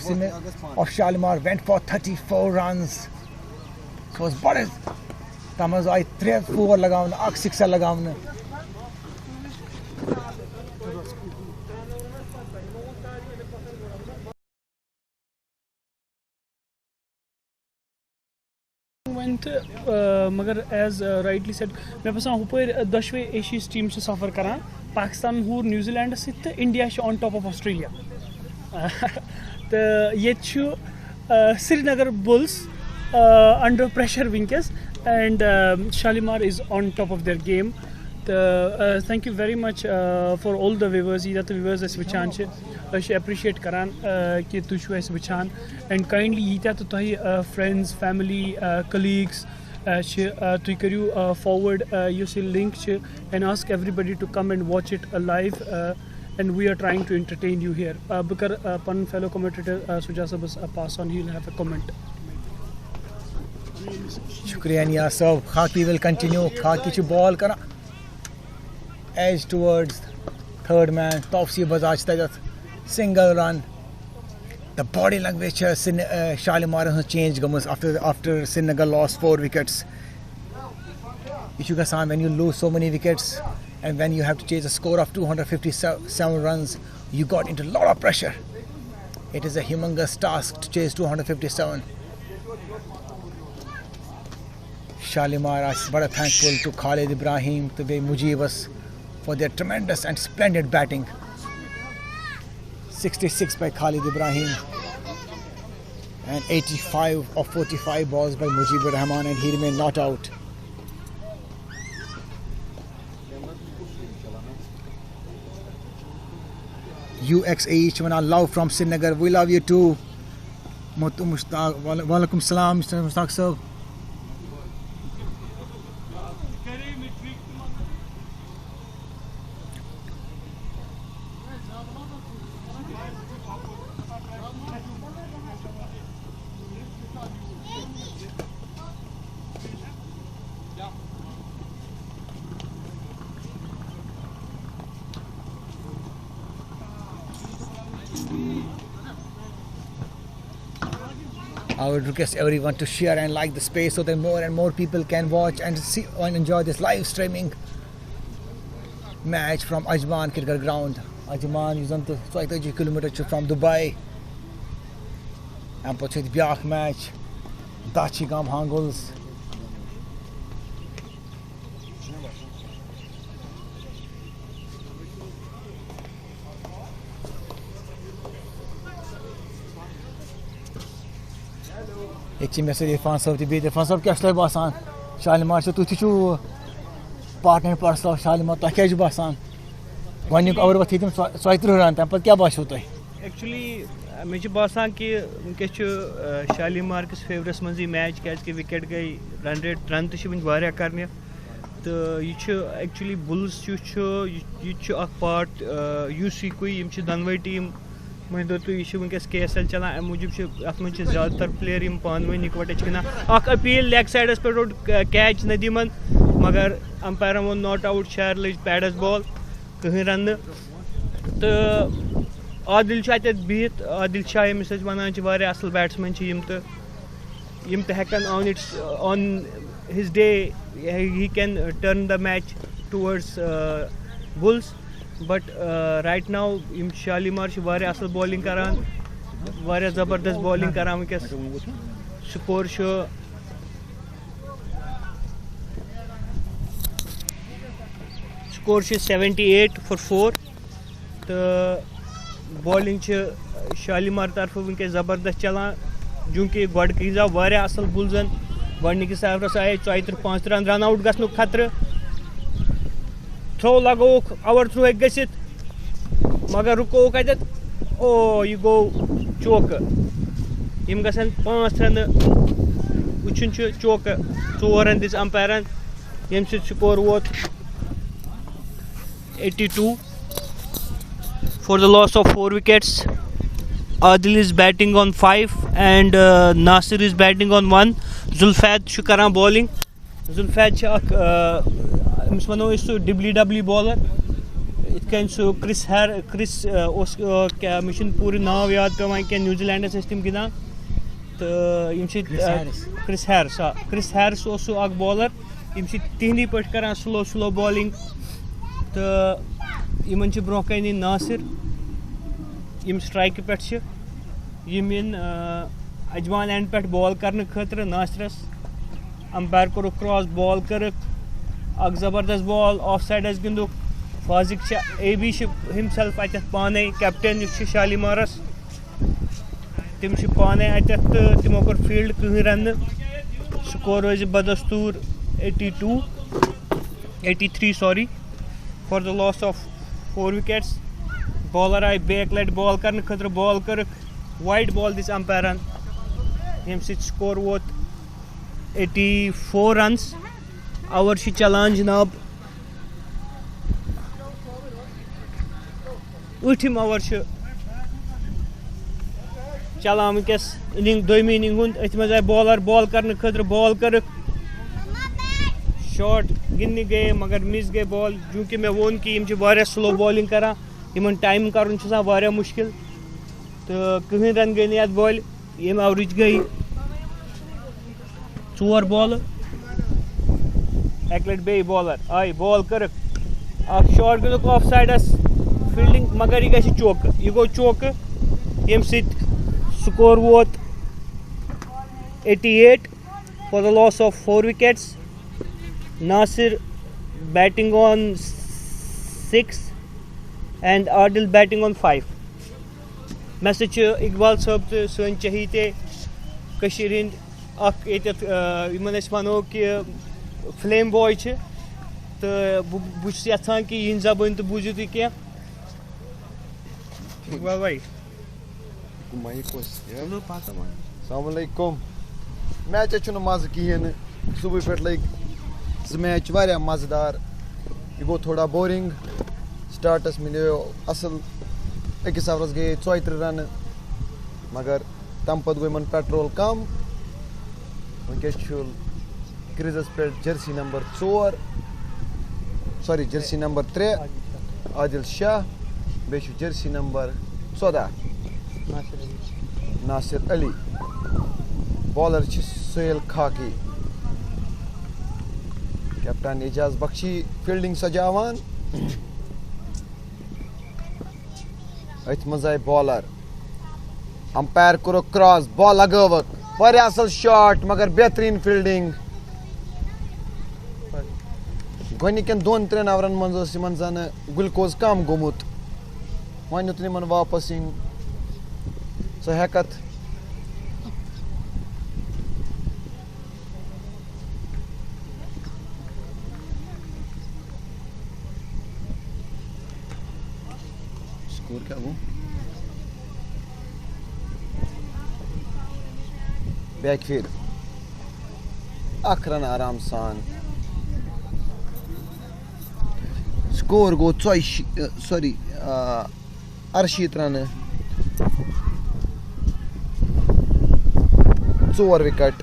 Shalimar went for 34 runs. It was bad. Tamaz I 3-4 लगाऊँ, 6 लगाऊँ. Went, magar as rightly said, मैं बस ऊपर 10वें Asian team से सफर करा. पाकिस्तान हूर New Zealand से तो इंडिया से on top of Australia. तो ये चु Srinagar Bulls under pressure winkers. And Shalimar is on top of their game. Thank you very much for all the viewers. Either the viewers as vichan I appreciate karan ki tu shu as vichan, and kindly either to friends, family, colleagues to you forward you see link and ask everybody to come and watch it live. And we are trying to entertain you here. Because pan fellow commentator Suja Sabas pass on, he'll have a comment. Shukriya Niya Sab. Khaki will continue. Khaki to ball kara. Edge towards third man. Tawsi Bajaj Tajat. Single run. The body language Shalimar has changed after Srinagar lost 4 wickets. Ishuka-san, when you lose so many wickets and when you have to chase a score of 257 runs, you got into a lot of pressure. It is a humongous task to chase 257. Shalimar are bada thankful to Khalid Ibrahim, to be Mujibus for their tremendous and splendid batting. 66 by Khalid Ibrahim and 85 of 45 balls by Mujibur Rahman, and he remained not out. UXH, love from Srinagar, we love you too. Mutu Mushtaq, walaikum salam, Mr. Mushtaq sir. I would request everyone to share and like the space so that more and more people can watch and see and enjoy this live streaming match from Ajman Cricket Ground. Ajman is on the 20 kilometers from Dubai. And pochet biak match Dachigam Hanguls. एक message Irfan साहब की बीत इरफान साहब क्या step आसान शालिमार से तु छु पार्टनर पर्सन शालिमार तो क्या बसान गनिक और वथि तुम 37 रन तम क्या बासो तो एक्चुअली मे बसान कि वनकस शालिमार किस फेवरस मज मैच क्या विकेट गई रन रेट रन तो वारिया करने तो यह एक्चुअली बुल्स यह पार्ट यूसी दनवे टीम मैं दो तो यह वनकस KSL चलान अम मूजूब अत मज ज़्यादातर प्लेयर पान वन इकवटे गिंदान अपील लेग साइडस पे रोड कैच नदीमन मगर अंपायर वो नॉट आउट शहर लज पैडस बॉल कहीं रन तो आदिल बिहित आदिल शाह यमिस वन असल बैट्समैन तो हेकन on it's on his day he can turn the match towards bulls but right now Shalimar असल बॉलिंग करान ज़बरदस्त बॉलिंग करान वनकस स्कोर स्कोर 78 for 4 तो बॉलिंग शालिमार तरफ वनकस ज़बरदस्त चलान चूँकि गोड गिंदा वारिया असल बुल्जन गोडनिकिस ओवरस आए 34 रन रन आउट गनु खतरे थ्रो लगोक ओवर थ्रो गसित मगर रुकोक अत ओ यह गो चौक यम गसन 5 रन वुचन चौक 4 रन दिस अंपायरन यम स्कोर वोत 82 for the loss of 4 wickets. Adil is batting on 5 and Nasir is batting on 1. Zulfad karan bowling. Zulfad Amish वनो WW बॉलर इत कन सो क्रिस क्या मे पूरे नाव याद पे क्या न्यूजीलैंडस तम गिंदान तो क्रिस हैरिस बॉलर तिहंदी पे करान स्लो बॉलिंग तो इन ब्रोह कन नासिर यम स्ट्राइक पे इन अजमान एंड पे बॉल करने खतर नासिरस अंपायर कोर क्रॉस बॉल कर ज़बरदस्त बॉल ऑफ साइडस गिंदुक फाजिक AB हिमसेल्फ अत पाने कैप्टन शालिमारस तम पाने अत तमो कोर फील्ड कहीं रन स्कोर रोज बदस्तूर 83 sorry for the loss of 4 wickets bowler आए बैक लट बॉल करने खतर बॉल कर वाइड बॉल दिस अंपायरन यम स्कोर वोत 84 रन्स ओवर चलान जनाब 8 ओवर चलान वनकस इनिंग दोमी इनिंग अथ मज आए बॉलर बॉल करने खतर बॉल कर शॉट गिंदने गए मगर मिस गए बॉल चूँकि मे वोन कि स्लो बॉलिंग करान इन टाइम कर मुश्किल तो कहीं रन गई अत बॉल ये ओवरच गई 4 बॉल एक लट बे बॉलर आई बॉल कर शॉट गिंदुक ऑफ साइडस फील्डिंग मगर यह चौक यह गो चौक यम स्कोर वोत 88 for the loss of 4 wickets Nasir batting on 6 and Adil batting on 5. Message Iqbal Sahab to Son Chahite Kashirin Ak Etat Mano ki Flame Boy to Bushatan ki Yinza Boin to Bujuti Kia. Iqbal bhai. Assalamualaikum. Match achun maz kihen subuh pet like match varya mazedar. Ye go thoda boring. Starters milyo asal ekis overs gaye 34 run magar tam pad goy man petrol kam. Unkes chul crisis pet jersey number 4 sorry jersey number 3 Adil Shah beshu jersey number 14 Nasir Ali bowler ch Sohail Khaki captain Ejaz Bakshi fielding sajawan ait mazai bowler umpire koro cross ball lagavak varya asal shot magar behtareen fielding goniken 2-3 overan manz os iman zan glucose kam gomut wanut niman wapas in so hekat score kya ho backfield akran aram san score go sorry Arshit run 4 wicket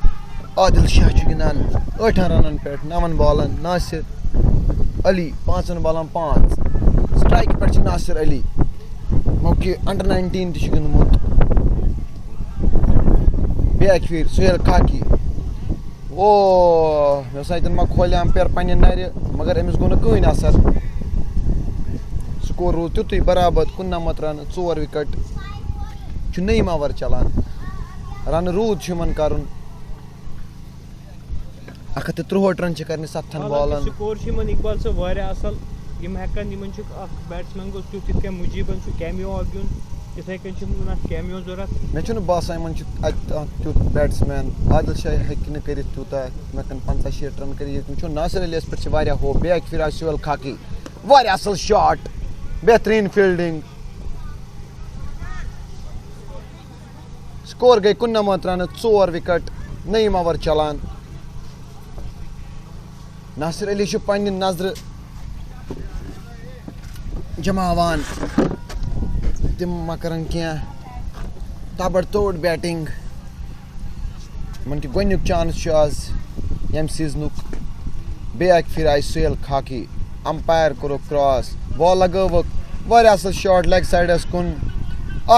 Adil Shah chu ginan 18 runan pet 9 ballan Nasir Ali 5 ballan 5 strike pet chu Nasir Ali moki under 19 chu ginmut backfield Sohail Khaki oh me saitan ma khole umpire pani nare magar emis gona koin asar score ro tutui barabar 19 run 4 wicket chu naim over chalan run rood human karun akhat 63 run karne 7 ballan score human Iqbal se varya asal yim hekan yiman chu ak batsman go tu kitke mujiban chu cameo agyun ithai kan chu na cameo zorat me chun basan man chu tu batsman Adil Shah hekin karit tuta me kan 56 run kari me chun Nasir Ali per chu varya ho back fira Sohail Khaki varya asal shot behtareen fielding score gay 19 run 4 wicket naim over chalan Nasir Ali chu pani nazar jamawan tim makaran kya tabartod batting man ki gonyuk chance chaz yam seasonuk back firai Sohail Khaki umpire koro cross ball lagavak varya asal shot leg side as kun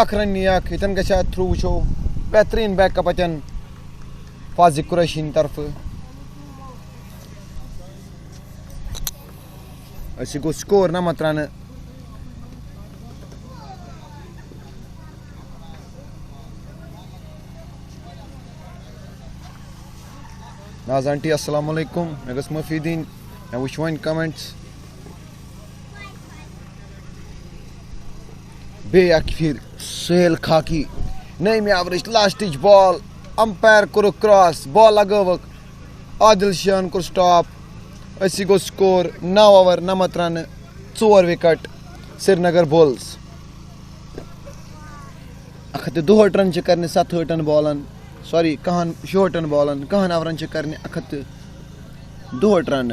akhran yak itan gacha through cho behtareen backup atan Fazi Quraishin tarf asi go score na matran Nazanti assalamu alaikum megas mafidin and which one comments backfield Sohail Khaki naim average last stage ball umpire koro cross ball lagavak Adil Shah kor stop asi go score 9 over 9 run 4 wicket Srinagar Bulls akhat 2 run ch karne 7 run ballan sorry kahan short run ballan kahan overan ch karne akhat 2 run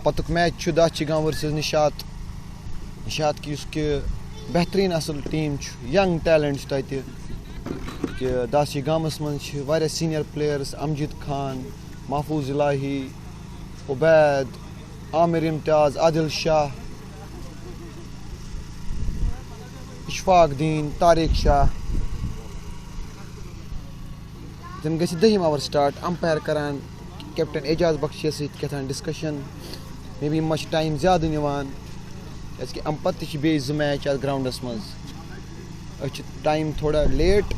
patuk match chu Dachigan versus Nishat ki uske behtareen asal team chu young talents taite ki Dachigan man chu varya senior players Amjid Khan Mahfuz Ilahi Ubaid Amir Imtiaz Adil Shah Ishfaq Deen Tariq Shah then gesi dahim over start umpire karan captain Ejaz Bakshi sit kethan discussion maybe much time zyada niwan eski ampat chi base match at ground as maz time थोड़ा late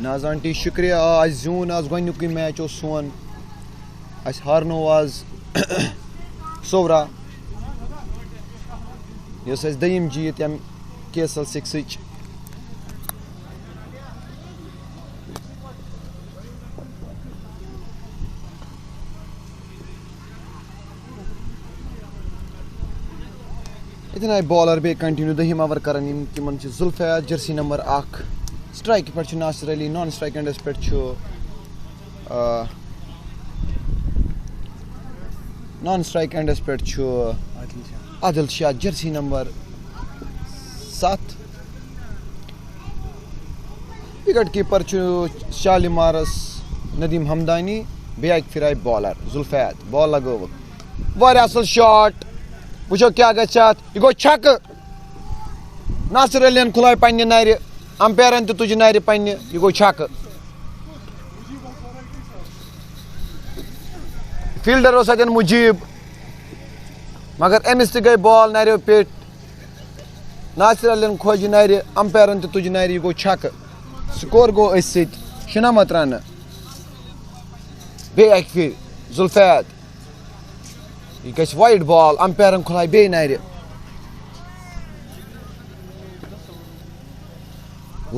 नाज aunty शुक्रिया आज जून आज गोनुक match सोन अस हारनो आज सोवरा yes दयम जीत यम केसल 6 इतना bowler बे continue दहिम ओवर कर तिमन जुल्फैद जर्सी नंबर 1 स्ट्राइक पे नासिर अली नॉन स्ट्राइक एंडस पे नॉन स्ट्राइक एंडस पे Adil Shah jersey number 7 wicket keeper शालिमारस नदीम हमदानी बे फिर बॉलर जुल्फैद बॉल लगो वारिया असल शॉट वो क्या गो छक नासिर अलियन खुलाय पन्ने नारि अंपायरन तुज नारि पन्ने यह गो छक फील्डर अतन मुजीब मगर अमिस गई बॉल नारियो पेट नासिर अलियन खोज नारि अंपायरन तुज नारि यह गो छक स्कोर गो 96 रन बे फिर जुल्फैद यह गई वाइड बॉल अंपायरन खुलाय बे नारि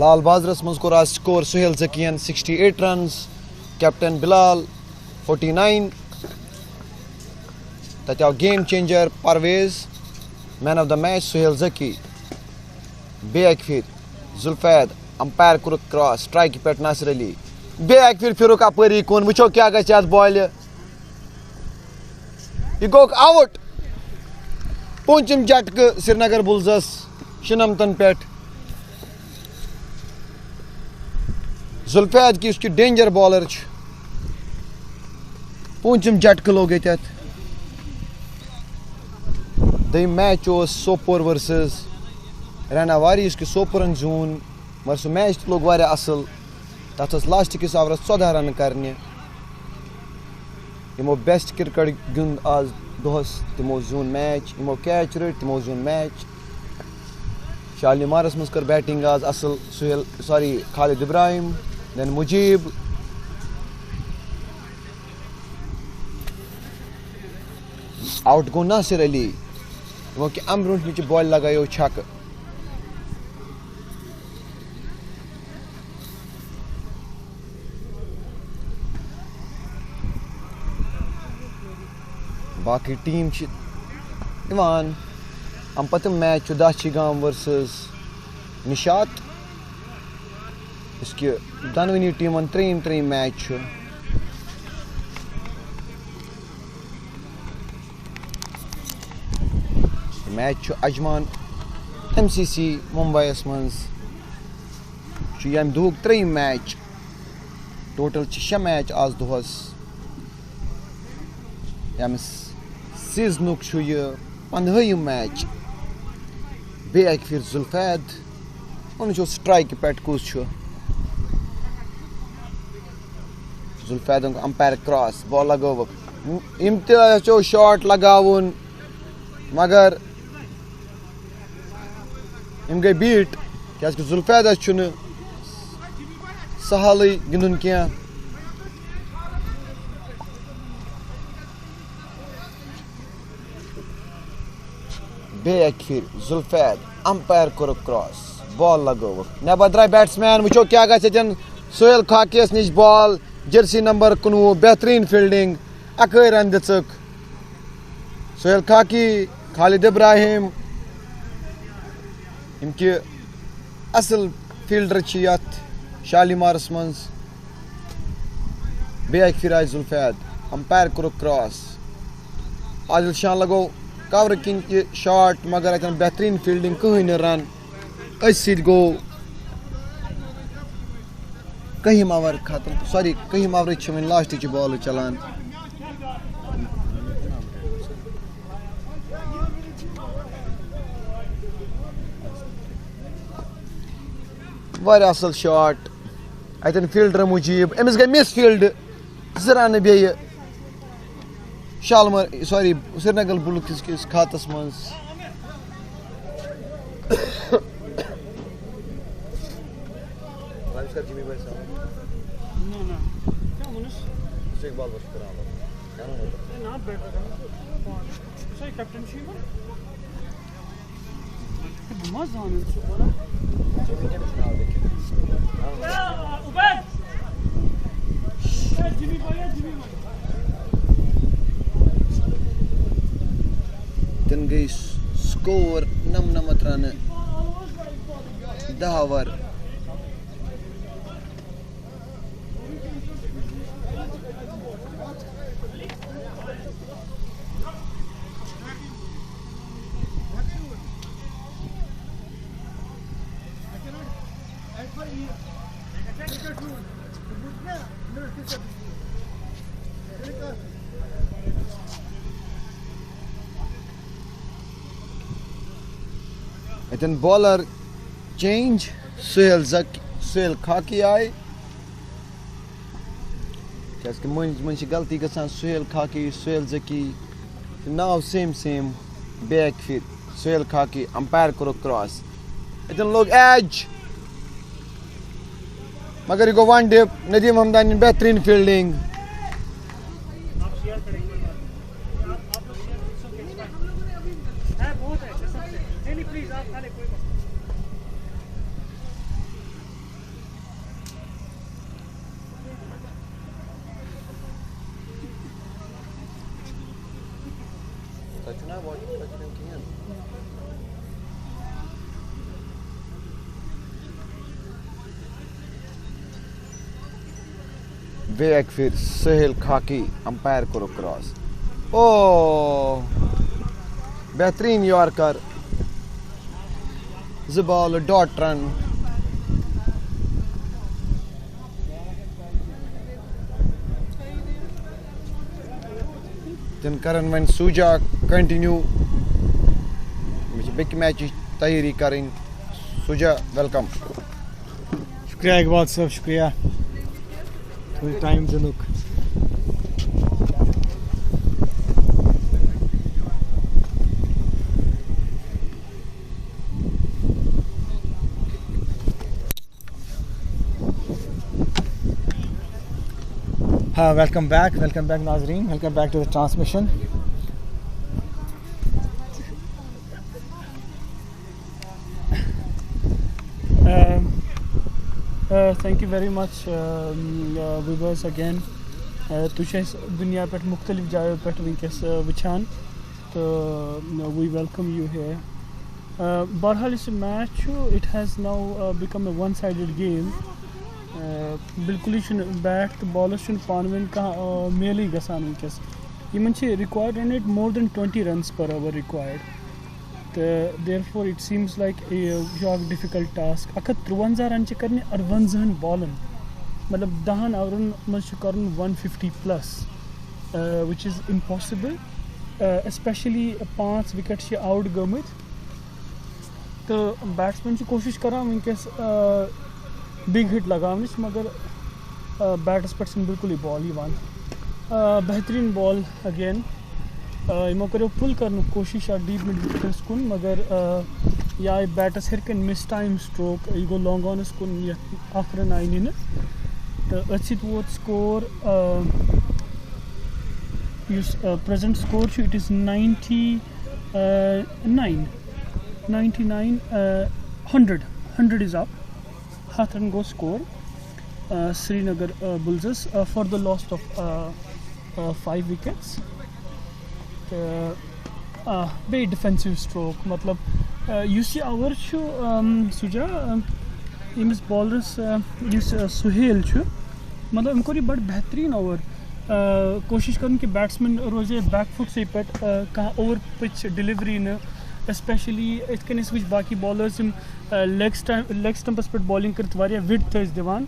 लाल बाजरस मज कोर आज स्कोर सुहेल जकियन 68 रन कैप्टन बिलाल 49 तत आव game changer Parvez man of the match Suhail Zaki बे फिर जुल्फैद अंपायर कोर क्रॉस स्ट्राइक पे नासिर अली बे फिर फिरुक अपरी कुन वो क्या गई बॉल यह गो आउट पूंचम झटक श्रीनगर बुल्सस शिनमतन पे जुल्फैद की उसकी डेंजर बॉलर पूंचम झटक लोग दम मैच सोपोर वर्सेस रैनावारी इसके सोपोरन जून मगर सह मैच लोग वारिया असल तथ लास्ट किस ओवरस 14 रन करने यमो बेस्ट क्रिकेट गिंद आज दोहस तमो जून मैच यमो कैच रट तमो जून मैच शालीमारस मज कर बैटिंग आज असल Suhail sorry Khalid Ibrahim then Mujeeb out गो नासिर अली वो कि अम ब्रोह नीचे बॉल लगायो छक बाकी टीम अम पत मैच दाची गाम वर्सेस निशात इसके दनवनी टीमन त्रेम match match Ajman MCC Mumbai मज यम दुक त्रेम मैच टोटल 6 मैच आज दोहस यम सीजनुक 15 मैच बे फिर जुल्फैद उन स्ट्राइक पे कुस जुल्फैद अंपायर क्रॉस बॉल लगो इम तो शॉट लगावन मगर इम गई बीट क्या जुल्फैद सहल गिंदन क्या बे फिर जुल्फैद अंपायर कोर क्रॉस बॉल लगो नबर द्राय बैट्समैन वो क्या गन सोहेल खाकियस निश बॉल जर्सी नंबर 19 बेहतरीन फील्डिंग अकई रन दिक सोहेल खाकी खालिद इब्राहिम इनके असल फील्डर शालीमारस मज बे फिर आय जुल्फैद अंपायर कोर क्रॉस आदिल शाह लगो कवर किन शॉट मगर अतन बेहतरीन फील्डिंग कहीं रन गो कहिम ओवर खत्म सॉरी कहिम ओवर वन लास्ट बॉल चलान वारिया असल शॉट अतन फील्डर मुजीब अमिस गई मिस फील्ड 2 रन बे शालमर सॉरी श्रीनगर बुल्स किस खातस मज Namaskar Jimmy bhai sahab. ना क्या मुनस एक बाल बस करा लो. क्या नाम है? ना बैठ रहा सही कैप्टन शीमा मजा आने से बोला Jimmy के नाम देखिए. उबैद जिमी भाई Then gay score namnamat run 10 over. Then bowler change. Suhail Khaki eye. Just when she galti gasan Suhail Khaki, Suhail Zaki. Now same back fit. Suhail Khaki umpire karo cross. Then look edge. मगर ये को one day Nadeem Hamdani बेहतरीन fielding back फिर सुहेल खाकी umpire करो cross ओ बेहतरीन yorker ज़बाल dot run दिन करन वन सूजा कंटिन्यू मुझे बिग मैच तैयारी करें सूजा वेलकम शुक्रिया इकबाल साहब शुक्रिया फुल टाइम जनूक welcome back Nazreen, welcome back to the transmission. Thank you very much viewers again तुझे दुनिया पे मुख्तलिफ जायों पे विंकस विचान तो we welcome you here. बहरहाल इस match it has now become a one-sided game. बिल्कुल बैट तो बॉलर्स पानवन मेल गसान वस इन required run rate more than 20 runs per over required तो therefore it seems like difficult task 153 run कर 58 बॉलन मतलब 10 ओवरन मज कर 150 plus which is impossible especially 5 wicket out गमत तो बैट्समैन कोशिश करान वनकस बिग हिट लगावन मगर बैटस पे बिल्कुल बॉल बेहतरीन बॉल अगेन यमो करो पुल कर कोशिश डीप मिड विकेट्स कुन मगर या बैटस हेरकन मिस टाइम स्ट्रोक यह गो लॉन्ग ऑनस कुन अख रन आई नीन तो अथ वोत score present score it is 100 is up. Half run go score Srinagar Bulls for the loss of 5 wickets. Very defensive stroke. मतलब you see our सुजा इमस bowlers Suhail मतलब इनको बड़ बेहतरीन ओवर कोशिश कर कि बैट्समैन रोजे बैक फुट से पे कहाँ ओवर पिच डिलीवरी न एस्पेशली इत कन बाकी बॉलर्स लेग स्टम्पस पे बॉलिंग कर विड्थ दिवान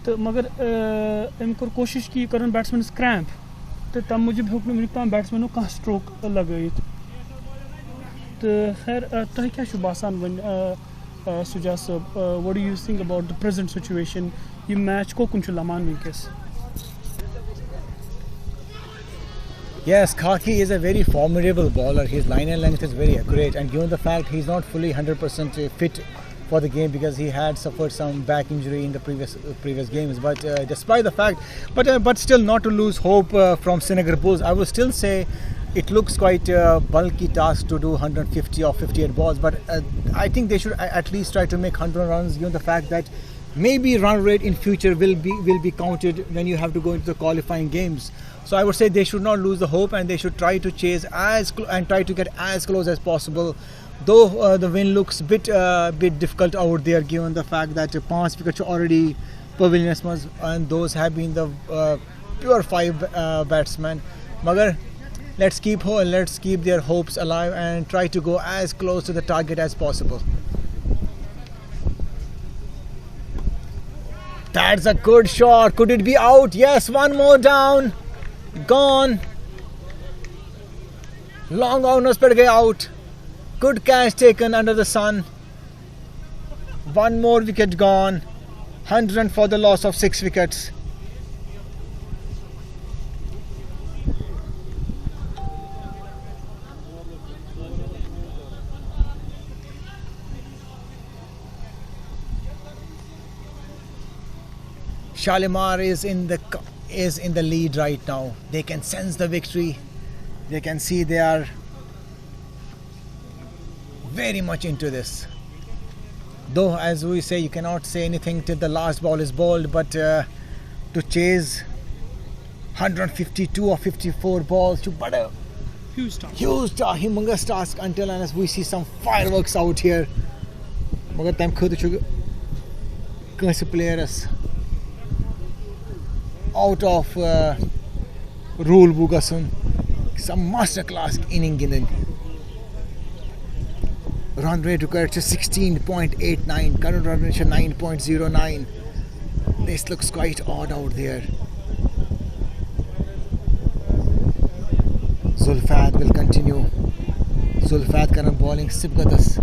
तो मगर अम कोर कोशिश की कर बैट्समैन क्रैम्प तो तम मूजब हेक वन ताम बैट्समैनो कह स्ट्रोक लगत तो खैर तुम क्या बासान वन सुजा साहब what do you think about the present situation ये मैच कोकुन लमान वनकस Yes, Khaki is a very formidable bowler. His line and length is very accurate, and given the fact he's not fully 100% fit for the game because he had suffered some back injury in the previous games. But despite the fact, but still not to lose hope from Srinagar Bulls. I would still say it looks quite a bulky task to do 150 or 58 balls. But I think they should at least try to make 100 runs, given the fact that maybe run rate in future will be counted when you have to go into the qualifying games. So I would say they should not lose the hope and they should try to chase and try to get as close as possible. Though the win looks bit difficult out there, given the fact that 5 wickets are already pavilions and those have been the pure 5 batsmen. Magar, let's keep their hopes alive and try to go as close to the target as possible. That's a good shot. Could it be out? Yes, one more down. Gone. Long on पर गए out. Good catch taken under the sun. One more wicket gone. 100 for the loss of 6 wickets. Shalimar is in the lead right now. They can sense the victory. They can see they are very much into this. Though, as we say, you cannot say anything till the last ball is bowled. But to chase 152 or 54 balls to butter. Huge task. Humongous task until unless we see some fireworks out here. Magar time khud chu kansi players out of rule bugasun some masterclass inning in run rate required to 16.89, current run rate 9.09. This looks quite odd out there. Zulfat will continue. Zulfat current bowling Sibgadas.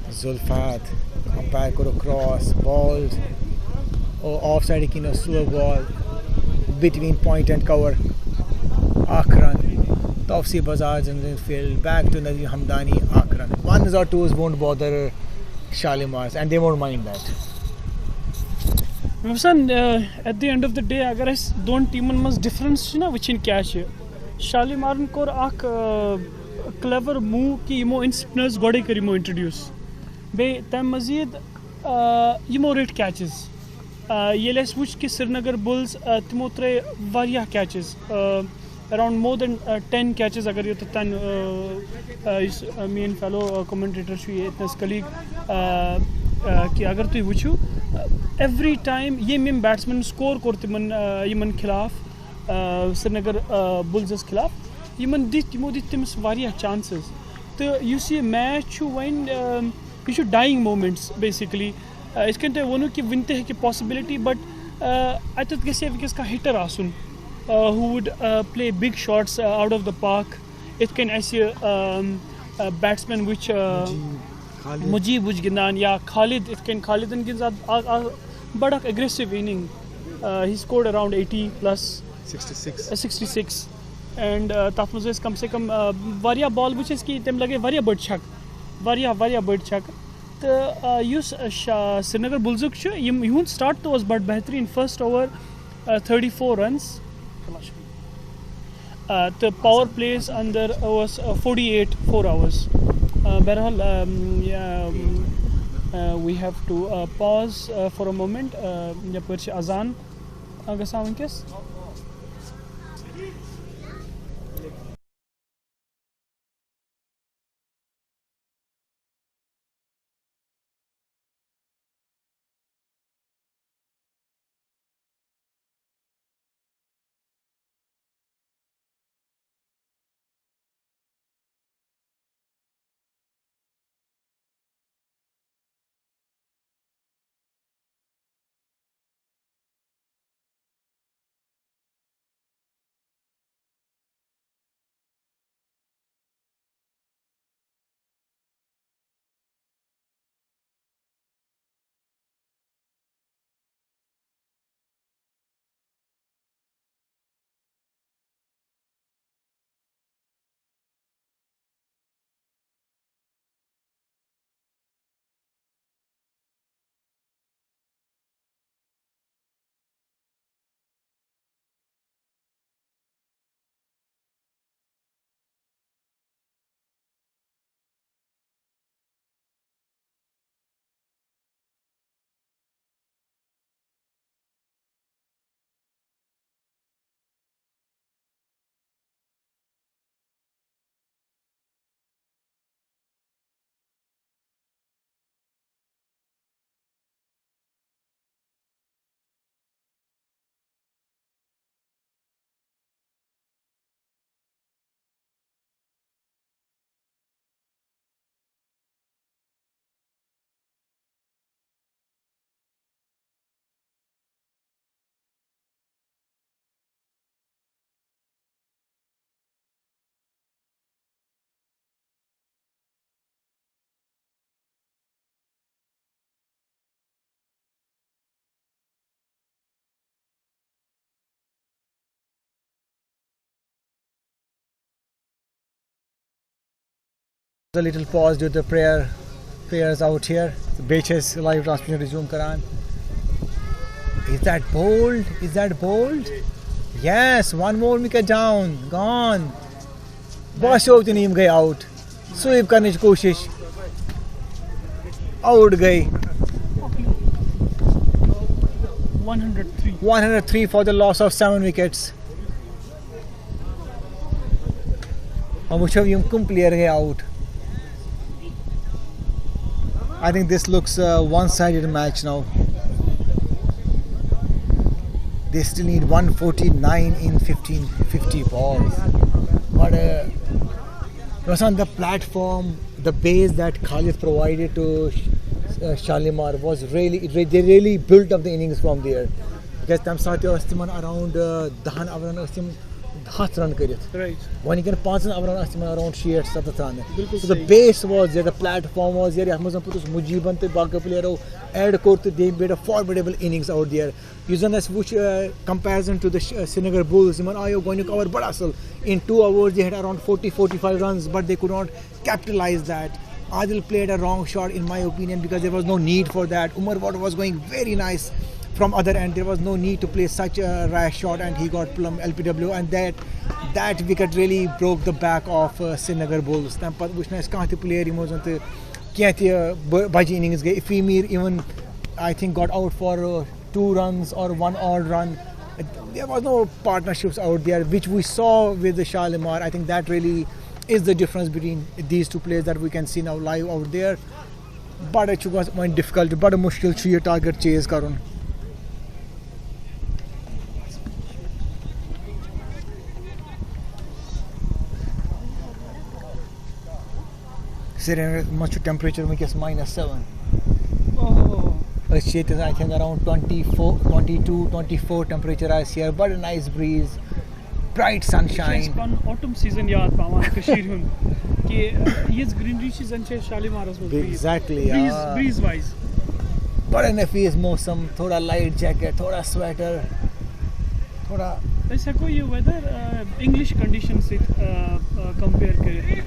Zulfat umpire could cross balled or offside kino slow ball between point and cover. Akran Tawsi Bazaj in the field, back to Nadeem Hamdani. Akran ones or twos won't bother Shalimars and they won't mind that. At the end of the day, agar as दोन टीमन मज difference ना विचिन क्या है शालीमारन core आक clever move कि यमो इन spinners गोड़े कर यमो introduce बे तम मज़ीद यमो rate catches ये लेस वुच कि श्रीनगर बुल्स तिमो त्रे वारिया catches around more than 10 catches अगर ये तो तन इस मेन fellow commentator शुई इतने colleague कि अगर तो वुचू every time ये मेन batsman score करते मन यमन खिलाफ श्रीनगर बुल्स खिलाफ यमन दित यमो दित तमिस वारिया chances तो you see match when you should dying moments basically इस कंटे वोनो कि विनते है कि possibility but I thought कैसे विकेट्स का hitter आसुन who would play big shots out of the park it can ऐसे batsman which Mujib which गिंदान या Khalid it can Khalidन गिंदान बड़ा aggressive inning he scored around 80 plus 66 and तफ मज़ कम से कम वारिया ball which is कि तम लगे वारिया bird छक तो युस श्रीनगर बुल्सुक छु यहुन start तो was बड़ बेहतरीन first over 34 runs the power plays under was 48 4 hours बहरहाल we have to pause for a moment यपर छ अजान गसान वंकस A little pause due to the prayers out here. The Beaches live transmission resume karan. Is that bold? Is that bold? Yes, one more wicket down. Gone. Basho team गए out. Sweep करने की कोशिश. Out गई. 103. 103 for the loss of 7 wickets. और वो सब यम कम player गए out. I think this looks a one-sided match now. They still need 149 in 50 balls. But Rasan, the platform, the base that Khalid provided to Shalimar was they really built up the innings from there. Because tam saate Astiman around 10 avran Astim 10 run karit. Right. When you can 5 avran Astiman around 6-7 run. Bilkul So the base was there, the platform was there. Amazon putus Mujiban te baga player add court they made a formidable innings out there. Using as which comparison to the Srinagar Bulls, Ayo going to cover Badasal. In 2 hours they had around 40-45 runs, but they could not capitalize that. Adil played a wrong shot in my opinion because there was no need for that. Umar Water was going very nice from other end. There was no need to play such a rash shot and he got plum LPW, and that wicket really broke the back of Srinagar Bulls. Tampat Bushna is can't player emotion baji innings. If we even I think got out for 2 runs or 1 odd run. There was no partnerships out there, which we saw with the Shalimar. I think that really is the difference between these two players that we can see now live out there. But it was more difficult, but a mushkil chhiye target chase karun. Much temperature is -7. Oh. I think around 24, 22, 24 temperature is here, but a nice breeze, bright sunshine. Autumn season yaad pawan kashir hun ki yes greenery season che Shalimaras was Exactly. Breeze wise. But a nafis मौसम, थोड़ा light jacket, थोड़ा sweater, थोड़ा. ऐसा कोई weather English conditions से compare करे.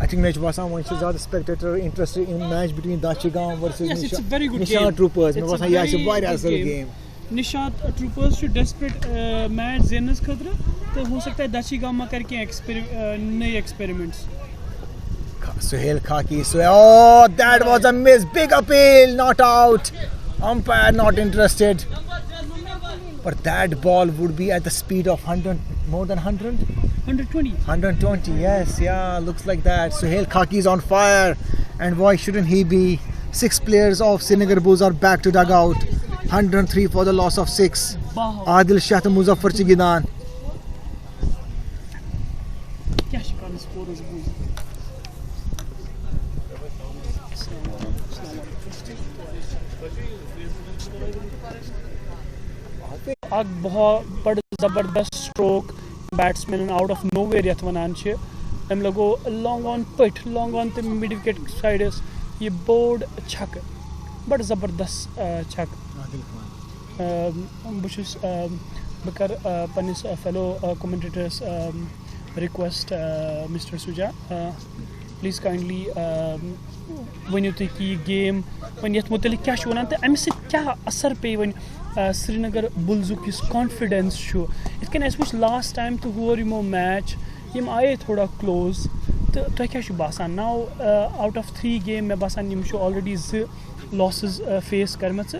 I think match was one of the spectator interested in match between Dachigam versus Yes, it's a very good Nishan game. Troopers. It's It was a a very wide good assault game. game. Nishat Troopers to desperate match ज़ेनस खतरा तो हो सकता है Dachigam में करके नए experiments. Suhail Khaki. Oh, that was a miss. Big appeal, not out. Umpire not interested. But that ball would be at the speed of 100, more than 100? 120. 120, yes, yeah, looks like that. Suhail Khaki is on fire, and why shouldn't he be? 6 players of Srinagar Bulls are back to dugout. 103 for the loss of 6. Wow. Adil Shah Muzaffar Chigidan. क्या शिकार score हो गया? एक बहुत बड़ ज़बरदस्त stroke batsman out of nowhere यथ वनान छ हम लगो लॉन्ग ऑन पट लॉन्ग ऑन ते मिड विकेट साइडस ये बोर्ड छक बड़ ज़बरदस्त छक बुशस बकर पनिस fellow commentators request mister Suja please kindly वनियो तुम कि गेम वन ये मुतलिक क्या वन तो अमे क्या असर पे वन श्रीनगर बुल्जुक कॉन्फिडेंस इत कन वो लास्ट टाइम तो हुआ यमो मैच यम आए थोड़ा क्लोज तो तुम क्या बासान नाउ आउट ऑफ 3 गेम मे बासान यम ऑलरेडी 2 लॉसेस फेस करम तो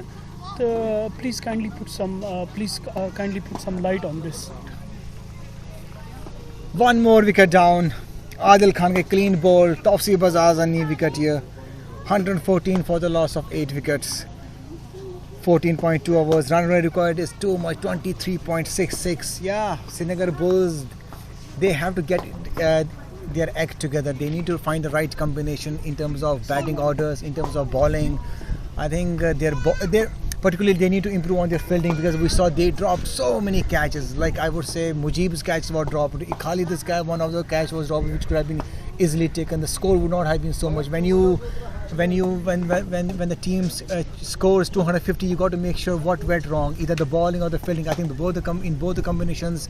please kindly put some light on this. One more wicket down. Adil Khan get clean ball. Tawsi Bazaz a knee wicket here. 114 for the loss of 8 wickets. 14.2 overs. Run rate required is too much. 23.66. Yeah, Srinagar Bulls. They have to get their act together. They need to find the right combination in terms of batting orders, in terms of bowling. I think they're particularly they need to improve on their fielding because we saw they dropped so many catches. Like I would say Mujib's catch was dropped. Khalid's guy, one of the catch was dropped which could have been easily taken. The score would not have been so much. When the team scores 250, you got to make sure what went wrong, either the bowling or the fielding. I think in both the combinations,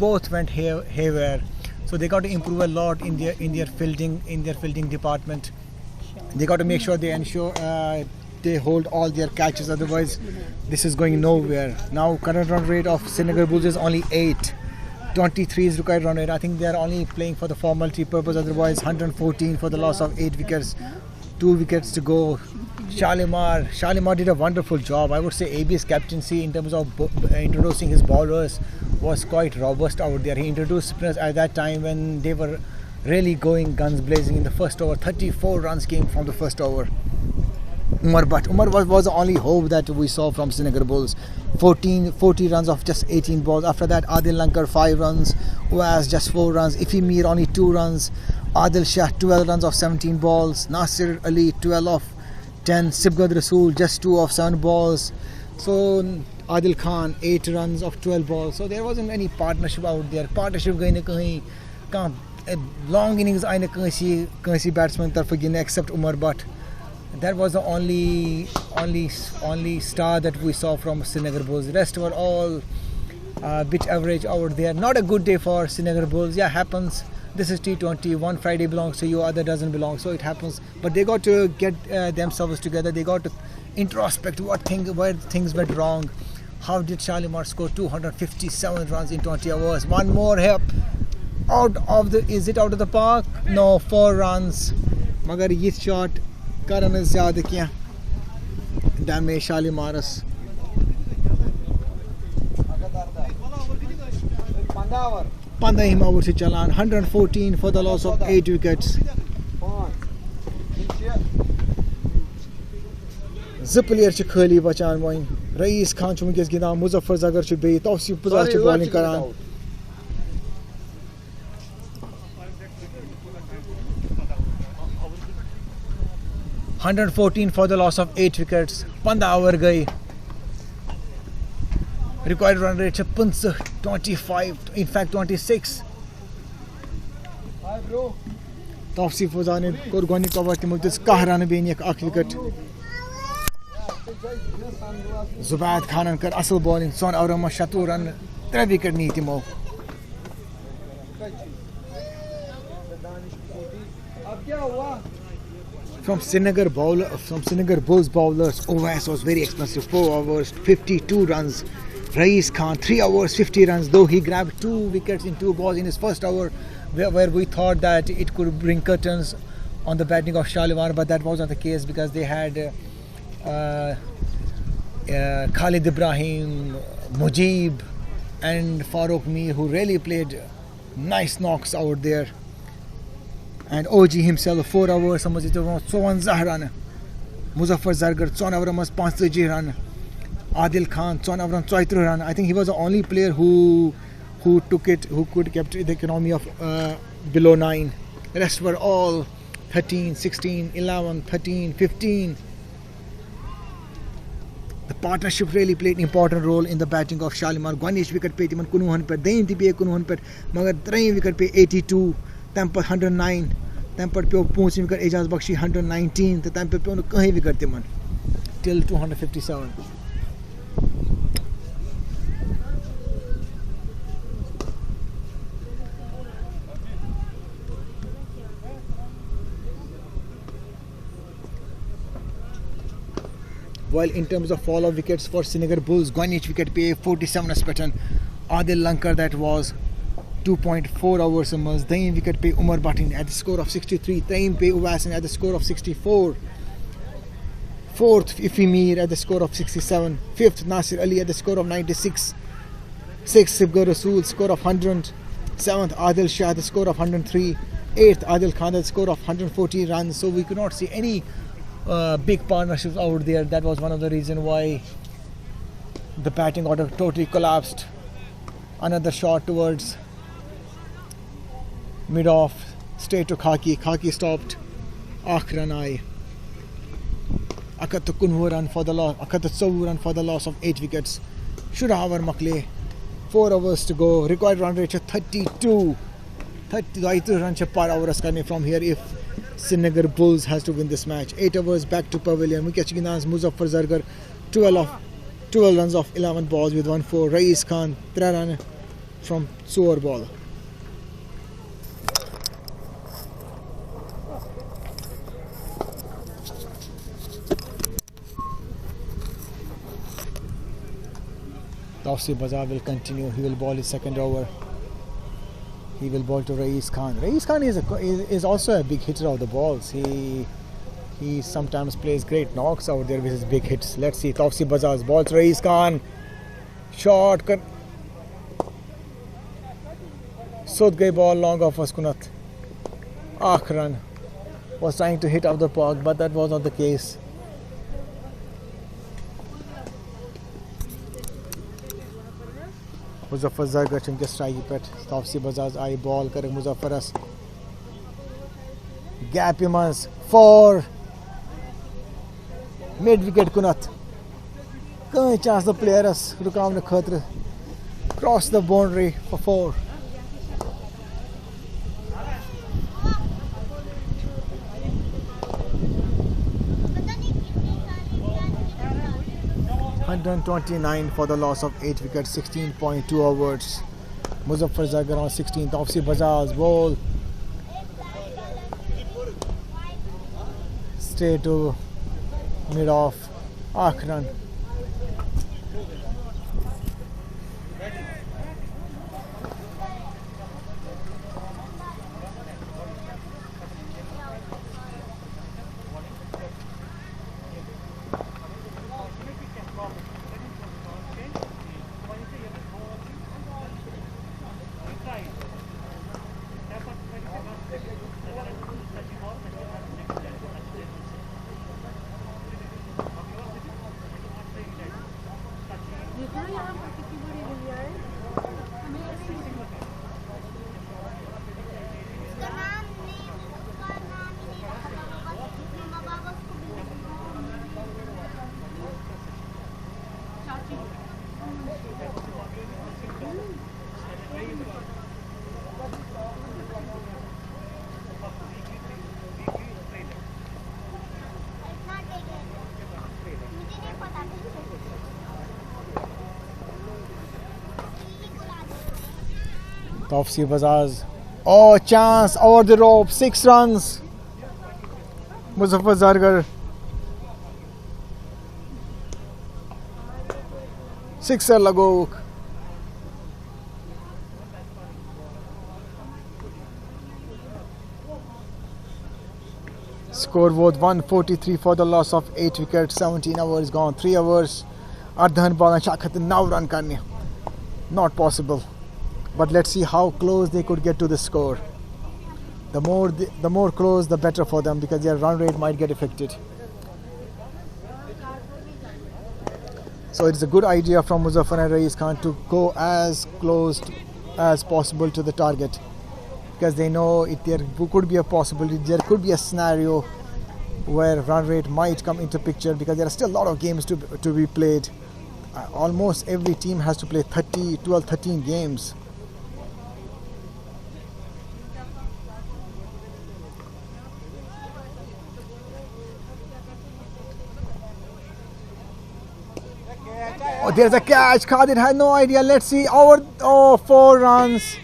both went haywire. So they got to improve a lot in their fielding department. They got to make sure they ensure they hold all their catches, otherwise this is going nowhere. Now current run rate of Srinagar Bulls is only 8. 23 is required run rate. I think they are only playing for the formality purpose, otherwise 114 for the loss of 8 wickets. 2 wickets to go. Shalimar did a wonderful job. I would say AB's captaincy in terms of introducing his bowlers was quite robust out there. He introduced spinners at that time when they were really going guns blazing in the first over. 34 runs came from the first over. Umar was the only hope that we saw from Srinagar Bulls. 40 runs of just 18 balls. After that, Adil Lankar 5 runs, Uwas just 4 runs, Ifi Mir only 2 runs, Adil Shah 12 runs of 17 balls, Nasir Ali 12 of 10, Sibgad Rasool just 2 of 7 balls. So Adil Khan 8 runs of 12 balls. So there wasn't any partnership out there. Partnership going to kahin long innings aine kaisi batsman taraf gine except Umar Butt. That was the only star that we saw from Srinagar Bulls. The rest were all bit average out there. Not a good day for Srinagar Bulls. Yeah, happens. This is T20. One Friday belongs to you, other doesn't belong. So it happens. But they got to get themselves together. They got to introspect where things went wrong. How did Shalimar score 257 runs in 20 hours? One more hip. Is it out of the park? No, 4 runs. Magar this shot Karan is zyada kiya. Damage Shalimar's. Pandahim over to Chalan. 114 for the loss of 8 wickets. Zipalier ch khali bachan moin. Rais Khan ch munkes gidan Muzaffar Zagar ch be Tawsif Puzar ch bowling karan. $114 for the loss of 8 wickets. 15 over gayi. Required run rate 25, in fact 26. Tawsif Puzar ne Kurgani cover timudis kahran beni ek wicket. Zubaid Khan kar asal bowling. Son Aurama Shatur run 3 wicket nahi timo. From Srinagar Bulls bowlers, Uwas was very expensive. 4 overs, 52 runs. Rais Khan 3 overs, 50 runs. Though he grabbed 2 wickets in 2 balls in his first over, where we thought that it could bring curtains on the batting of Shalimar, but that wasn't the case because they had Khalid Ibrahim, Mujib, and Farooq Mir, who really played nice knocks out there. And OG himself 4 overs समझिए 54 run. Muzaffar Zagar 54 overs 5 run. Adil Khan 54 overs 74 run. I think he was the only player who could kept the economy of below 9. The rest were all 13, 16, 11, 13, 15. The partnership really played an important role in the batting of Shalimar. Gwanish wicket pe timan 59 per, Dain ti pe 59 per, magar 3 wicket pe 82. Temper 109, Temper pe poach wicket Ejaz Bakshi 119, the Temper pe kahin wicket timan till 257. While in terms of fall of wickets for Srinagar Bulls, Gwanish wicket pe 47 as pattern, Adil Lankar that was 2.4 overs a month. Dain wicket pe Umar Buttin at the score of 63. Taim pe Uwasin at the score of 64. 4th Ifi Mir at the score of 67. 5th Nasir Ali at the score of 96. 6th Sibgar Rasool score of 100. 7th Adil Shah at the score of 103. 8th Adil Khan at the score of 140 runs. So we could not see any big partnerships out there. That was one of the reasons why the batting order totally collapsed. Another shot towards mid-off, straight to Khaki stopped. Akhran I. Akat run for the loss. Akat run for the loss of 8 wickets. Shurahavar Makle. 4 overs to go. Required run rate 32. 32 runs par overs karne from here if Srinagar Bulls has to win this match. 8 overs back to pavilion. Mukesh Muzaffar Zagar 12 runs of 11 balls with 1-4. Rais Khan 3 runs from 4 ball. Taufsi Bazaar will continue. He will bowl his second over. He will bowl to Rais Khan. Rais Khan is also a big hitter of the balls. He sometimes plays great knocks out there with his big hits. Let's see. Taufsi Bazaar's ball to Rais Khan. Short. Sud gay ball long off Askunat. Akhran was trying to hit out the park, but that was not the case. Muzaffar Zargar chunke strike pet. Taufsi Bazaar's eye ball kare Muzaffaras. Gap imans 4. Mid wicket kunat. Kahin chance the players rukam ne khatre. Cross the boundary for 4. $129 for the loss of 8 wickets, 16.2 overs. Muzaffar Zargar on 16th. Taufsi Bazaar's ball. Straight to mid off. Akhran. Taufsi Bazaar's chance over the rope, 6 runs. Muzaffar Zargar 6 lago. Scoreboard 143 for the loss of 8 wickets, 17 overs gone, 3 overs. Ardhan ball and Shakhat now run karne. Not possible. But let's see how close they could get to the score. The more close, the better for them, because their run rate might get affected. So it's a good idea from Muzaffar and Rais Khan to go as close as possible to the target, because they know there could be a possibility, there could be a scenario where run rate might come into picture, because there are still a lot of games to be played. Almost every team has to play 13 games. Oh, there's a catch. Khadir had no idea. Let's see. 4 runs.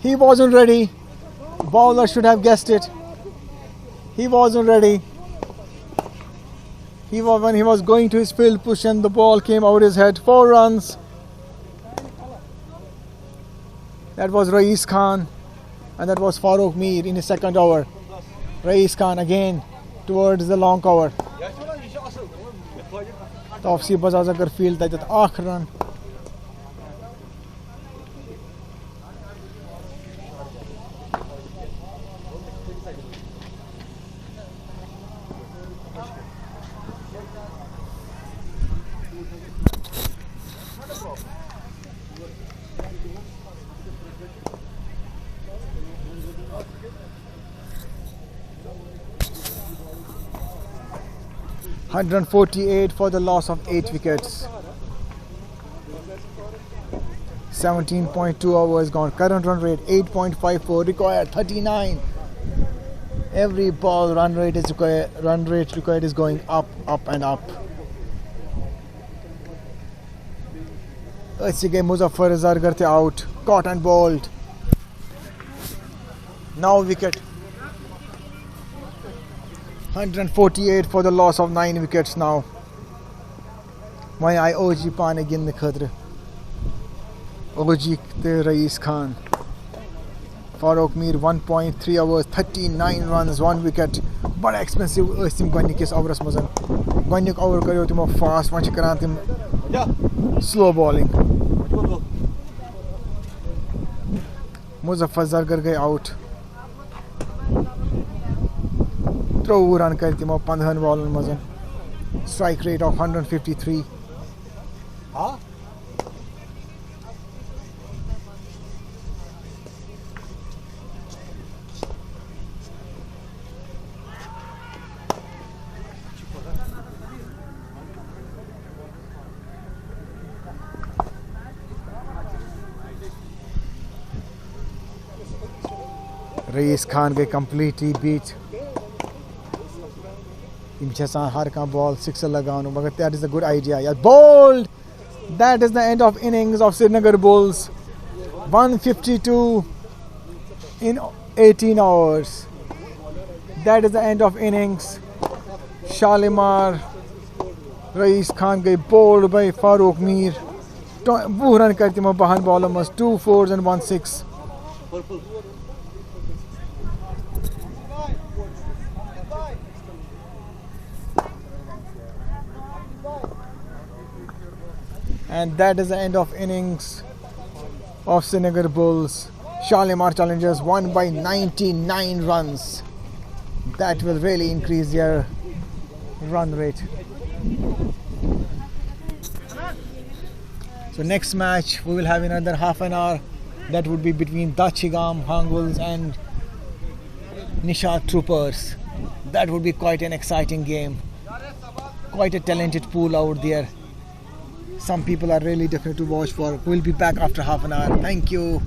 He wasn't ready. Bowler should have guessed it. He wasn't ready. When he was going to his field push and the ball came over his head. 4 runs. That was Rais Khan, and that was Farooq Mir in his second over. Rais Khan again towards the long cover. Taufsi Bazaar agar field that aakhir run. $148 for the loss of 8 wickets. 17.2 overs gone. Current run rate 8.54. Required 39. Every ball run rate required is going up and up. Let's see, Muzaffar Zargar out. Caught and bowled. Now wicket. 148 for the loss of 9 wickets now. Why I OG Pan again the Khadra. OG the Rais Khan. Farooq Mir 1.3 hours, 39 runs, 1 wicket. But expensive ٲسۍ تِم گۄڈنِکِس اوورَس منٛز. گۄڈنیُک over کَریو تِمو fast, وۄنۍ چھِ کران تِم سلو بالِنگ. مُظفر زرگر گٔے آوُٹ. 23 رن کٔرۍ تِمو 15 بالن منٛز. Strike rate of 153. Rais Khan gay completely beat. Har ka ball sixer laganu, but that is a good idea. Yeah, bowled. That is the end of innings of Srinagar Bulls. 152 in 18 hours. That is the end of innings. Shalimar, Rais Khan gay bowled by Farooq Mir. 2 run karte mo bahan ball mas 2 4s and 1 6. And that is the end of innings of Srinagar Bulls. Shalimar Challengers won by 99 runs. That will really increase their run rate. So next match we will have another half an hour. That would be between Dachigam Hanguls and Nishad Troopers. That would be quite an exciting game. Quite a talented pool out there. Some people are really difficult to watch for. We'll be back after half an hour. Thank you.